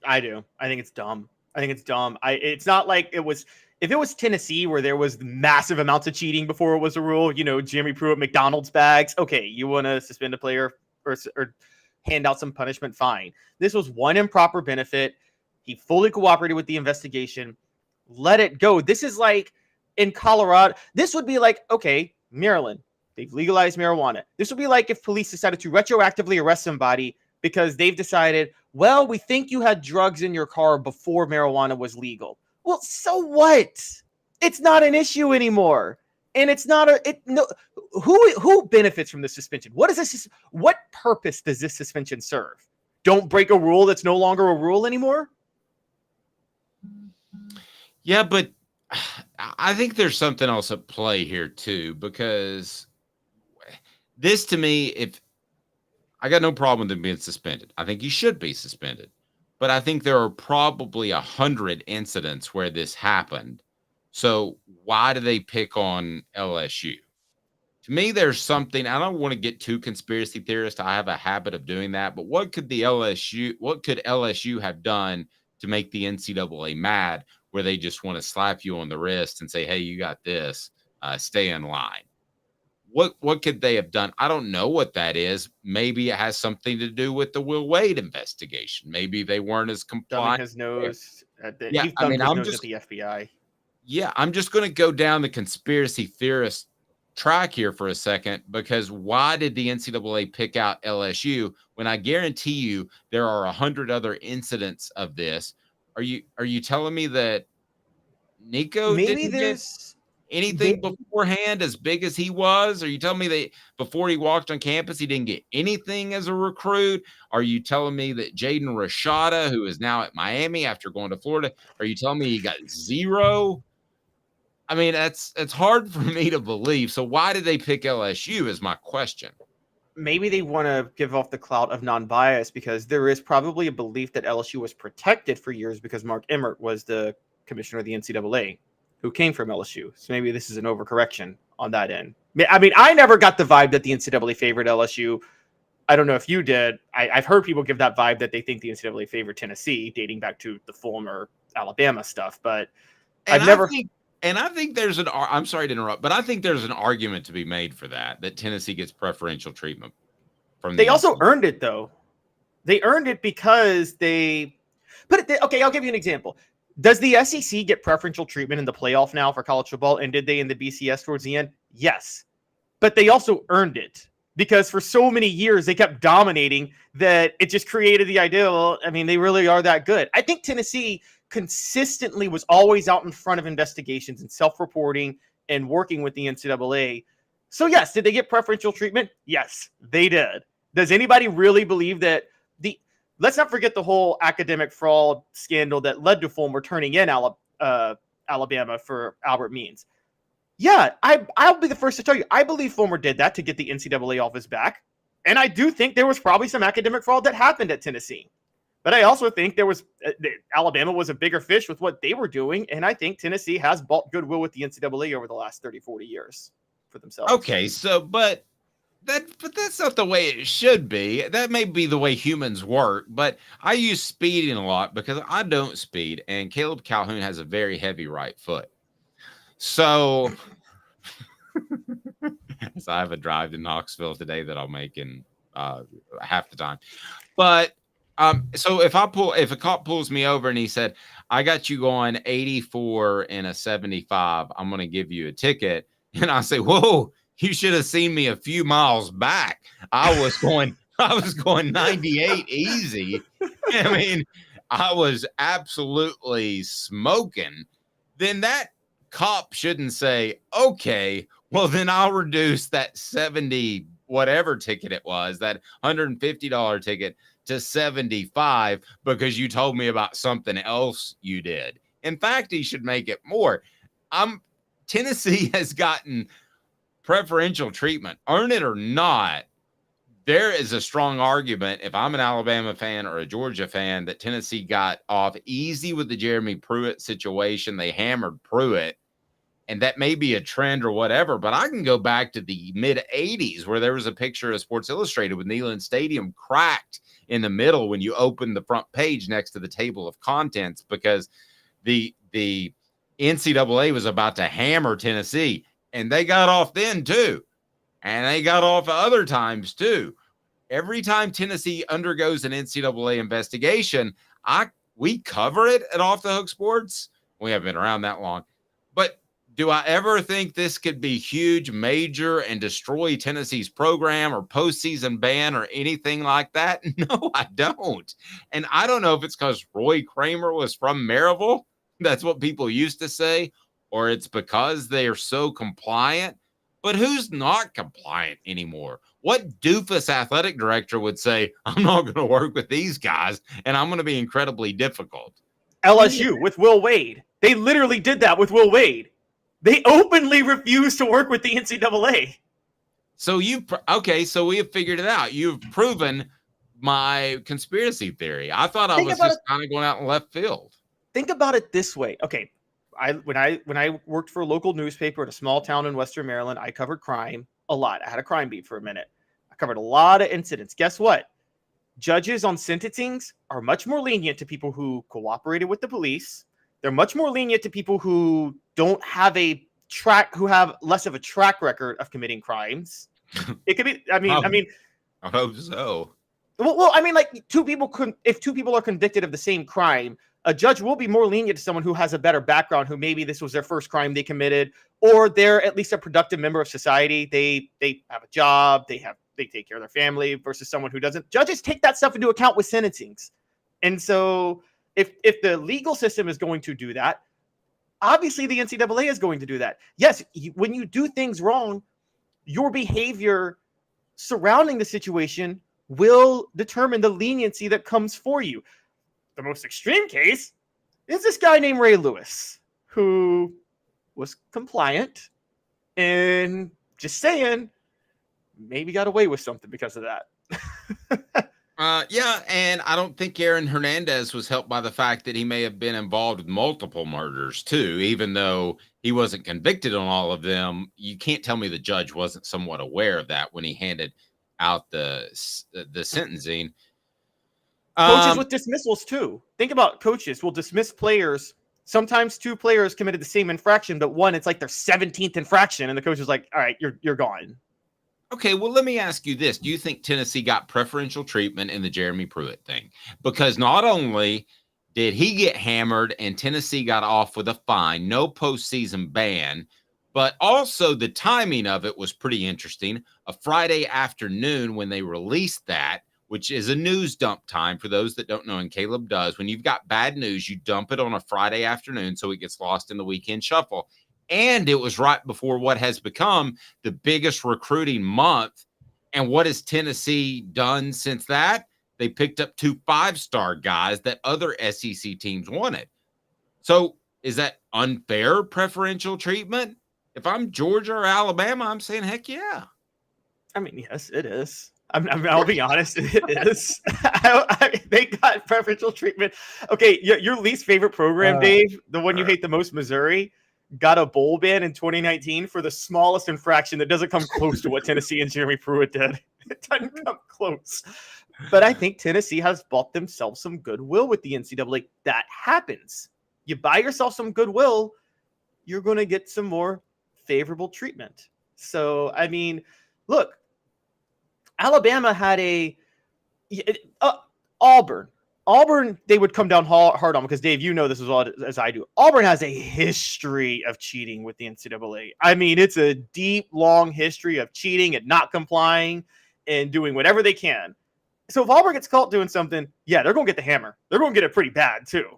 I do. I think it's dumb. It's not like it was. If it was Tennessee where there was massive amounts of cheating before it was a rule, Jimmy Pruitt, McDonald's bags, okay, you want to suspend a player or hand out some punishment, fine. This was one improper benefit. He fully cooperated with the investigation. Let it go. This is like in Colorado. This would be like, okay, Maryland, they've legalized marijuana. This would be like if police decided to retroactively arrest somebody because they've decided, well, we think you had drugs in your car before marijuana was legal. Well, so what? It's not an issue anymore. And it's not who benefits from the suspension? What purpose does this suspension serve? Don't break a rule that's no longer a rule anymore? Yeah, but I think there's something else at play here too, because this to me, if I got no problem with him being suspended, I think he should be suspended. But I think there are probably 100 incidents where this happened. So why do they pick on LSU? To me, there's something. I don't want to get too conspiracy theorist. I have a habit of doing that. But what could LSU have done to make the NCAA mad, where they just want to slap you on the wrist and say, "Hey, you got this. Stay in line." What could they have done? I don't know what that is. Maybe it has something to do with the Will Wade investigation. Maybe they weren't as compliant. His nose. Yeah, He's I mean, his I'm nose just at the FBI. Yeah, I'm just going to go down the conspiracy theorist track here for a second, because why did the NCAA pick out LSU when I guarantee you there are 100 other incidents of this? Are you telling me that Nico didn't get anything beforehand as big as he was? Are you telling me that before he walked on campus, he didn't get anything as a recruit? Are you telling me that Jaden Rashada, who is now at Miami after going to Florida, are you telling me he got zero? I mean, it's hard for me to believe. So why did they pick LSU is my question. Maybe they want to give off the clout of non-bias, because there is probably a belief that LSU was protected for years because Mark Emmert was the commissioner of the NCAA who came from LSU. So maybe this is an overcorrection on that end. I mean, I never got the vibe that the NCAA favored LSU. I don't know if you did. I've heard people give that vibe that they think the NCAA favored Tennessee, dating back to the former Alabama stuff. But I think there's I'm sorry to interrupt, but I think there's an argument to be made for that Tennessee gets preferential treatment from They also earned it, though. They earned it because okay, I'll give you an example. Does the SEC get preferential treatment in the playoff now for college football? And did they in the BCS towards the end? Yes. But they also earned it, because for so many years they kept dominating that it just created the idea, well, I mean, they really are that good. I think Tennessee consistently was always out in front of investigations and self-reporting and working with the NCAA. So yes, did they get preferential treatment? Yes, they did. Does anybody really believe that let's not forget the whole academic fraud scandal that led to Fulmer turning in Alabama for Albert Means. Yeah, I'll be the first to tell you, I believe Fulmer did that to get the NCAA off his back. And I do think there was probably some academic fraud that happened at Tennessee. But I also think Alabama was a bigger fish with what they were doing. And I think Tennessee has bought goodwill with the NCAA over the last 30, 40 years for themselves. Okay, so, but that's not the way it should be. That may be the way humans work, but I use speeding a lot because I don't speed, and Caleb Calhoun has a very heavy right foot. So, so I have a drive to Knoxville today that I'll make in half the time. But so if a cop pulls me over and he said, "I got you going 84 in a 75, I'm going to give you a ticket," and I say, "Whoa, you should have seen me a few miles back. I was going 98 easy. I mean, I was absolutely smoking." Then that cop shouldn't say, "Okay, well, then I'll reduce that 70 whatever ticket it was, that $150 ticket, to 75 because you told me about something else you did." In fact, he should make it more. Tennessee has gotten preferential treatment, earn it or not. There is a strong argument, if I'm an Alabama fan or a Georgia fan, that Tennessee got off easy with the Jeremy Pruitt situation. They hammered Pruitt, and that may be a trend or whatever, but I can go back to the mid-'80s where there was a picture of Sports Illustrated with Neyland Stadium cracked in the middle when you open the front page next to the table of contents, because the NCAA was about to hammer Tennessee. And they got off then, too. And they got off other times, too. Every time Tennessee undergoes an NCAA investigation, we cover it at Off the Hook Sports. We haven't been around that long. But do I ever think this could be huge, major, and destroy Tennessee's program or postseason ban or anything like that? No, I don't. And I don't know if it's because Roy Kramer was from Maryville. That's what people used to say. Or it's because they are so compliant. But who's not compliant anymore? What doofus athletic director would say, "I'm not going to work with these guys, and I'm going to be incredibly difficult"? LSU with Will Wade. They literally did that with Will Wade. They openly refused to work with the NCAA. So so we have figured it out. You've proven my conspiracy theory. I thought I was just kind of going out in left field. Think about it this way. Okay. When I worked for a local newspaper in a small town in Western Maryland, I covered crime. a lot. I had a crime beat for a minute. I covered a lot of incidents. Guess what? Judges on sentencings are much more lenient to people who cooperated with the police. They're much more lenient to people who don't have who have less of a track record of committing crimes. It could be, I hope so. Well, I mean, like if two people are convicted of the same crime, a judge will be more lenient to someone who has a better background, who maybe this was their first crime they committed, or they're at least a productive member of society. They have a job, they take care of their family, versus someone who doesn't. Judges take that stuff into account with sentencings. And so if the legal system is going to do that, obviously the NCAA is going to do that. Yes, when you do things wrong, your behavior surrounding the situation will determine the leniency that comes for you. The most extreme case is this guy named Ray Lewis, who was compliant and just saying, maybe got away with something because of that. Yeah, and I don't think Aaron Hernandez was helped by the fact that he may have been involved with multiple murders too, even though he wasn't convicted on all of them. You can't tell me the judge wasn't somewhat aware of that when he handed out the sentencing. Coaches with dismissals too. Think about coaches will dismiss players. Sometimes two players committed the same infraction, but one, it's like their 17th infraction, and the coach is like, all right, you're gone. Okay, well, let me ask you this. Do you think Tennessee got preferential treatment in the Jeremy Pruitt thing? Because not only did he get hammered and Tennessee got off with a fine, no postseason ban, but also the timing of it was pretty interesting. A Friday afternoon when they released that, which is a news dump time for those that don't know, and Caleb does. When you've got bad news, you dump it on a Friday afternoon so it gets lost in the weekend shuffle. And it was right before what has become the biggest recruiting month. And what has Tennessee done since that? They picked up 2 5-star guys that other SEC teams wanted. So is that unfair preferential treatment? If I'm Georgia or Alabama, I'm saying, heck yeah. I mean, yes, it is. I'll be honest, it is. They got preferential treatment. Okay, your least favorite program, Dave, the one you hate the most, Missouri, got a bowl ban in 2019 for the smallest infraction that doesn't come close to what Tennessee and Jeremy Pruitt did. It doesn't come close. But I think Tennessee has bought themselves some goodwill with the NCAA. That happens. You buy yourself some goodwill, you're going to get some more favorable treatment. So, I mean, look, Alabama had Auburn, they would come down hard on because, Dave, you know this as well as I do. Auburn has a history of cheating with the NCAA. I mean, it's a deep, long history of cheating and not complying and doing whatever they can. So if Auburn gets caught doing something, yeah, they're going to get the hammer. They're going to get it pretty bad, too.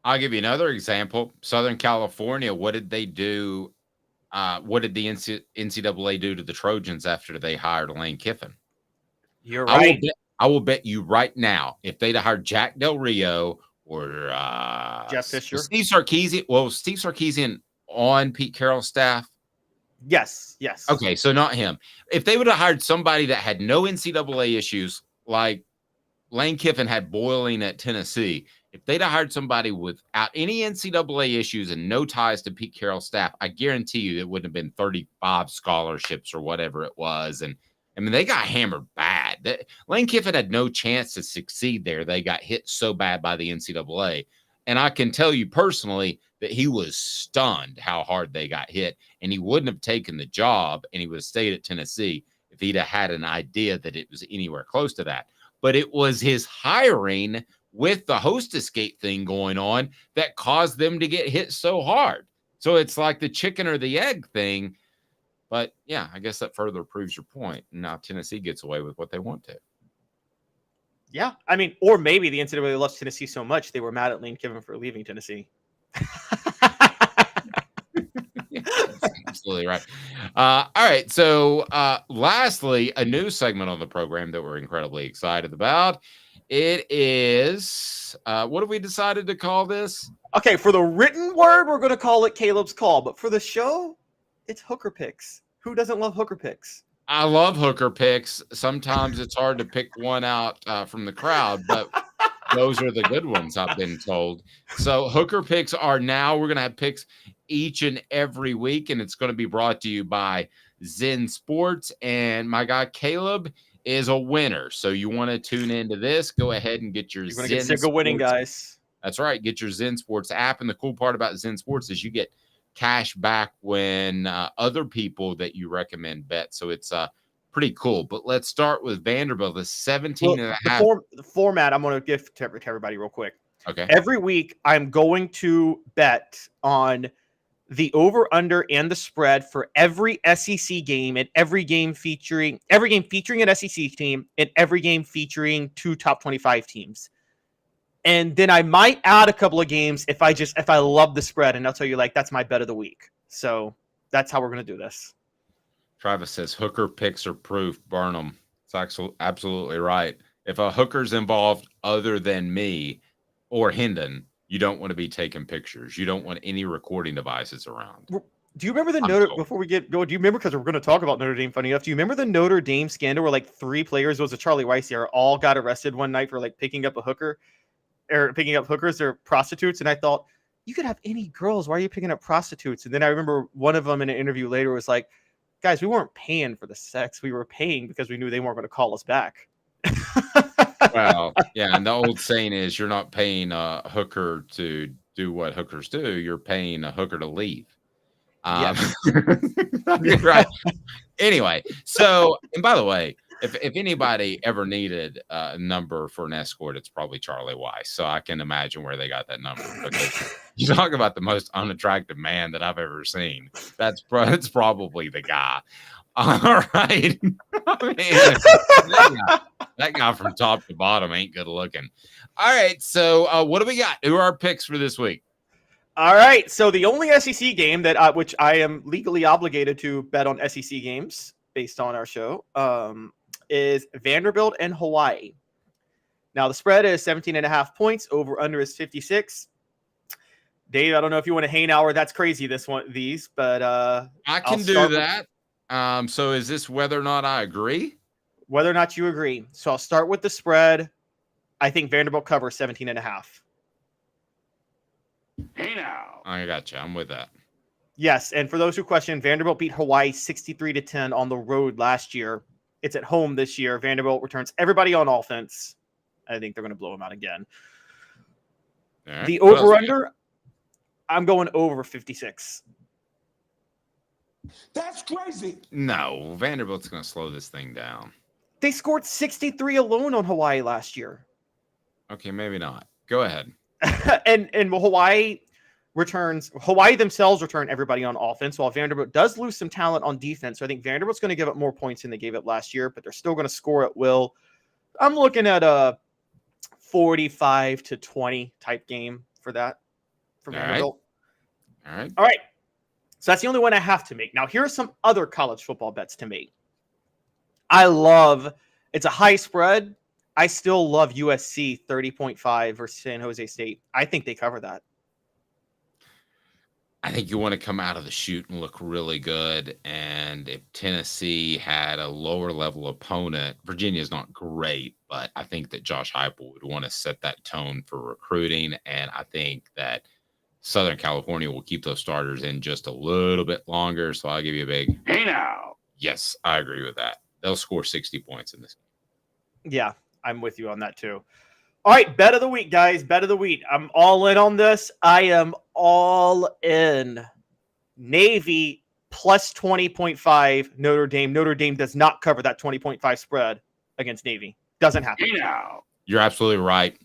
I'll give you another example. Southern California, what did they do? What did the NCAA do to the Trojans after they hired Lane Kiffin? You're right. I will bet you right now, if they'd have hired Jack Del Rio or Jeff Fisher, Steve Sarkisian. Well, Steve Sarkisian on Pete Carroll's staff. Yes. Okay, so not him. If they would have hired somebody that had no NCAA issues, like Lane Kiffin had boiling at Tennessee, if they'd have hired somebody without any NCAA issues and no ties to Pete Carroll's staff, I guarantee you it wouldn't have been 35 scholarships or whatever it was. And I mean, they got hammered bad. Lane Kiffin had no chance to succeed there. They got hit so bad by the NCAA. And I can tell you personally that he was stunned how hard they got hit. And he wouldn't have taken the job and he would have stayed at Tennessee if he'd have had an idea that it was anywhere close to that. But it was his hiring with the hostess gate thing going on that caused them to get hit so hard. So it's like the chicken or the egg thing. But, yeah, I guess that further proves your point. Now Tennessee gets away with what they want to. Yeah, I mean, or maybe the NCAA loves Tennessee so much they were mad at Lane Kiffin for leaving Tennessee. Yeah, that's absolutely right. All right, so lastly, a new segment on the program that we're incredibly excited about. It is, what have we decided to call this? Okay, for the written word, we're going to call it Caleb's Call. But for the show, it's Hooker Picks. Who doesn't love Hooker Picks? I love Hooker Picks. Sometimes it's hard to pick one out from the crowd, but those are the good ones, I've been told. So Hooker Picks are now, we're going to have picks each and every week, and it's going to be brought to you by Zen Sports. And my guy Caleb is a winner. So you want to tune into this, go ahead and get your You're going Zen to get sick of winning, Sports. guys. That's right. Get your Zen Sports app. And the cool part about Zen Sports is you get cash back when other people that you recommend bet. So it's pretty cool. But let's start with Vanderbilt, the 17 and a half. The format I'm going to give to everybody real quick. Okay. Every week, I'm going to bet on the over/under and the spread for every SEC game and every game featuring an SEC team and every game featuring 2 top 25 teams. And then I might add a couple of games if I love the spread, and I'll tell you, like, that's my bet of the week. So that's how we're going to do this. Travis says Hooker picks are proof. Burn them. It's absolutely right. If a Hooker's involved other than me or Hendon, you don't want to be taking pictures. You don't want any recording devices around. Do you remember before we get going, do you remember, because we're going to talk about Notre Dame, funny enough, do you remember the Notre Dame scandal where like 3 players, it was a Charlie Weiss here, all got arrested one night for like picking up hookers or prostitutes? And I thought, you could have any girls. Why are you picking up prostitutes? And then I remember one of them in an interview later was like, guys, we weren't paying for the sex. We were paying because we knew they weren't going to call us back. Well, yeah. And the old saying is you're not paying a hooker to do what hookers do. You're paying a hooker to leave. Right. Anyway, so, and by the way, if anybody ever needed a number for an escort, it's probably Charlie Weiss. So I can imagine where they got that number, because you talk about the most unattractive man that I've ever seen. That's probably the guy. All right. That guy from top to bottom ain't good looking. All right. So what do we got? Who are our picks for this week? All right. So the only SEC game that which I am legally obligated to bet on SEC games based on our show is Vanderbilt and Hawaii. Now the spread is 17.5 points. Over under is 56. Dave, I don't know if you want to hang hour. That's crazy. But I can do that. So is this whether or not I agree? Whether or not you agree. So I'll start with the spread. I think Vanderbilt covers 17.5. Hey now. I got you. I'm with that. Yes, and for those who question, Vanderbilt beat Hawaii 63-10 on the road last year. It's at home this year. Vanderbilt returns everybody on offense. I think they're going to blow them out again. Right. The over/under, I'm going over 56. That's crazy. No, Vanderbilt's going to slow this thing down. They scored 63 alone on Hawaii last year. Okay, maybe not. Go ahead. and Hawaii themselves return everybody on offense, while Vanderbilt does lose some talent on defense. So I think Vanderbilt's going to give up more points than they gave up last year, but they're still going to score at will. I'm looking at a 45-20 type game for that for Vanderbilt. All right. So that's the only one I have to make. Now, here are some other college football bets to make. It's a high spread. I still love USC 30.5 versus San Jose State. I think they cover that. I think you want to come out of the chute and look really good. And if Tennessee had a lower level opponent, Virginia's not great, but I think that Josh Heupel would want to set that tone for recruiting. And I think that Southern California will keep those starters in just a little bit longer. So I'll give you a big Hey now. yes, I agree with that. They'll score 60 points in this game. Yeah, I'm with you on that too. All right, bet of the week, guys. Bet of the week. I'm all in on this. I am all in. Navy plus 20.5 Notre Dame. Notre Dame does not cover that 20.5 spread against Navy. Doesn't happen. Hey now. You're absolutely right.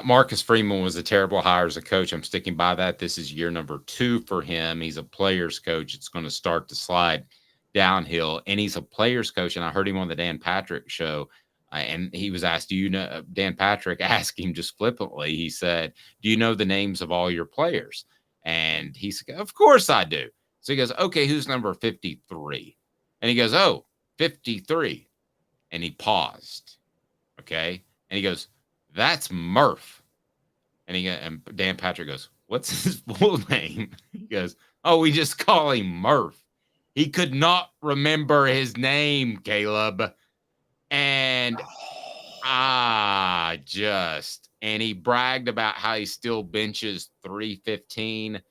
Marcus Freeman was a terrible hire as a coach. I'm sticking by that. This is year number 2 for him. He's a player's coach. It's going to start to slide downhill, and he's a player's coach. And I heard him on the Dan Patrick show, and he was asked, do you know, Dan Patrick asked him just flippantly, he said, do you know the names of all your players? And he said, of course I do. So he goes, okay, who's number 53? And he goes, oh, 53. And he paused. Okay. And he goes, that's Murph. And Dan Patrick goes, what's his full name? He goes, oh, we just call him Murph. He could not remember his name, Caleb. And and he bragged about how he still benches 315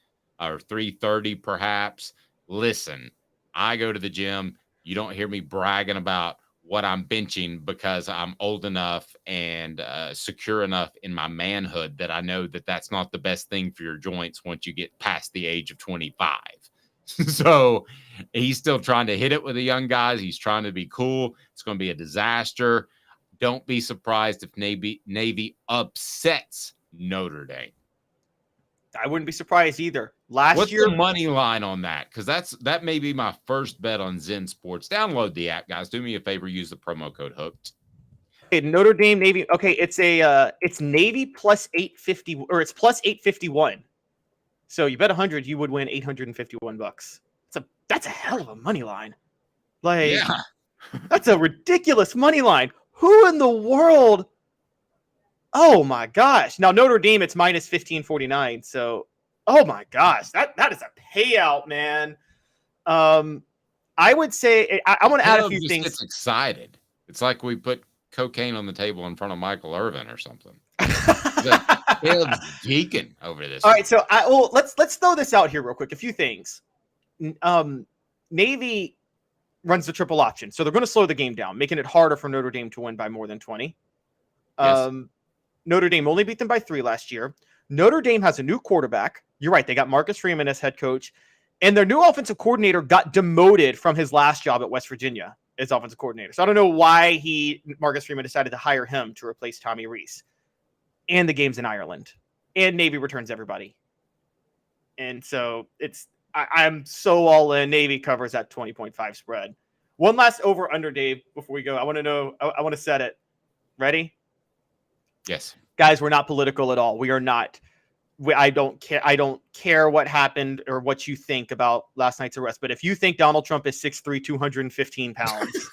or 330 perhaps. Listen, I go to the gym. You don't hear me bragging about what I'm benching because I'm old enough and secure enough in my manhood that I know that that's not the best thing for your joints once you get past the age of 25. So he's still trying to hit it with the young guys. He's trying to be cool. It's going to be a disaster. Don't be surprised if Navy upsets Notre Dame. I wouldn't be surprised either. What's the money line on that? Because that may be my first bet on Zen Sports. Download the app, guys. Do me a favor. Use the promo code Hooked. Okay, Notre Dame Navy. Okay, it's Navy plus 850, or it's plus 851. So you bet 100, you would win $851. That's a hell of a money line. That's a ridiculous money line. Who in the world? Oh my gosh! Now Notre Dame, it's minus 1549. So, oh my gosh, that is a payout, man. I would say I want to add a few things. Gets excited. It's like we put cocaine on the table in front of Michael Irvin or something. Caleb's geeking over this. All right, so let's throw this out here real quick. A few things. Navy runs the triple option, so they're going to slow the game down, making it harder for Notre Dame to win by more than 20. Yes. Notre Dame only beat them by 3 last year. Notre Dame has a new quarterback. You're right. They got Marcus Freeman as head coach, and their new offensive coordinator got demoted from his last job at West Virginia as offensive coordinator. So I don't know why Marcus Freeman decided to hire him to replace Tommy Rees. And the game's in Ireland, and Navy returns everybody. And so I'm so all in. Navy covers that 20.5 spread. One last over under, Dave, before we go. I want to know. I want to set it. Ready? Yes. Guys, we're not political at all. We are not. I don't care. I don't care what happened or what you think about last night's arrest. But if you think Donald Trump is 6'3", 215 pounds.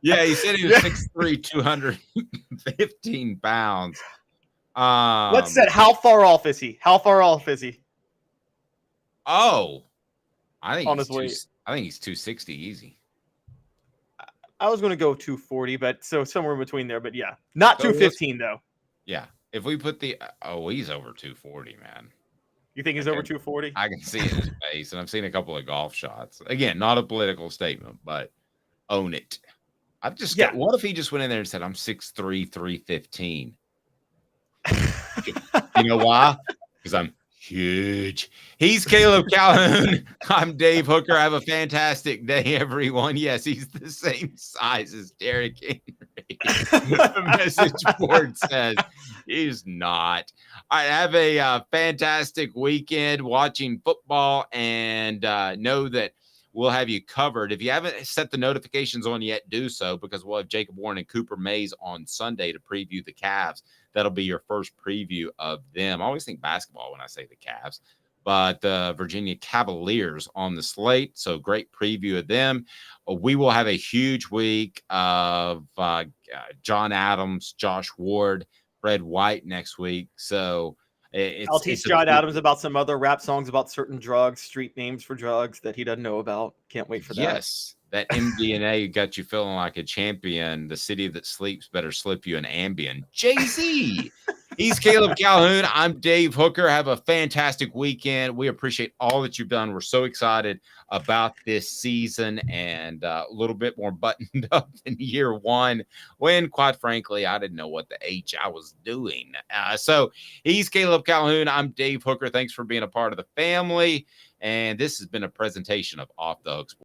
Yeah, he said he was 6'3", 215 pounds. Let's set. How far off is he? Oh, I think on his weight. I think he's 260 easy. I was going to go 240, but so somewhere in between there. But yeah, not 215 though. Yeah, if we put he's over 240, man. You think he's over 240? I can see it in his face, and I've seen a couple of golf shots. Again, not a political statement, but own it. What if he just went in there and said, "I'm 6'3", 315"? You know why? Because I'm huge. He's Caleb Calhoun. I'm Dave Hooker. Have a fantastic day, everyone. Yes, he's the same size as Derrick Henry. The message board says he's not. All right, have a fantastic weekend watching football, and know that we'll have you covered. If you haven't set the notifications on yet, do so, because we'll have Jacob Warren and Cooper Mays on Sunday to preview the Cavs. That'll be your first preview of them. I always think basketball when I say the Cavs, but the Virginia Cavaliers on the slate. So great preview of them. We will have a huge week of John Adams, Josh Ward, Fred White next week. So I'll teach John Adams about some other rap songs about certain drugs, street names for drugs that he doesn't know about. Can't wait for that. Yes. That MDNA got you feeling like a champion. The city that sleeps better slip you an Ambien. Jay-Z. He's Caleb Calhoun. I'm Dave Hooker. Have a fantastic weekend. We appreciate all that you've done. We're so excited about this season, and a little bit more buttoned up than year one, when, quite frankly, I didn't know what the H I was doing. So he's Caleb Calhoun. I'm Dave Hooker. Thanks for being a part of the family. And this has been a presentation of Off the Hook Sports.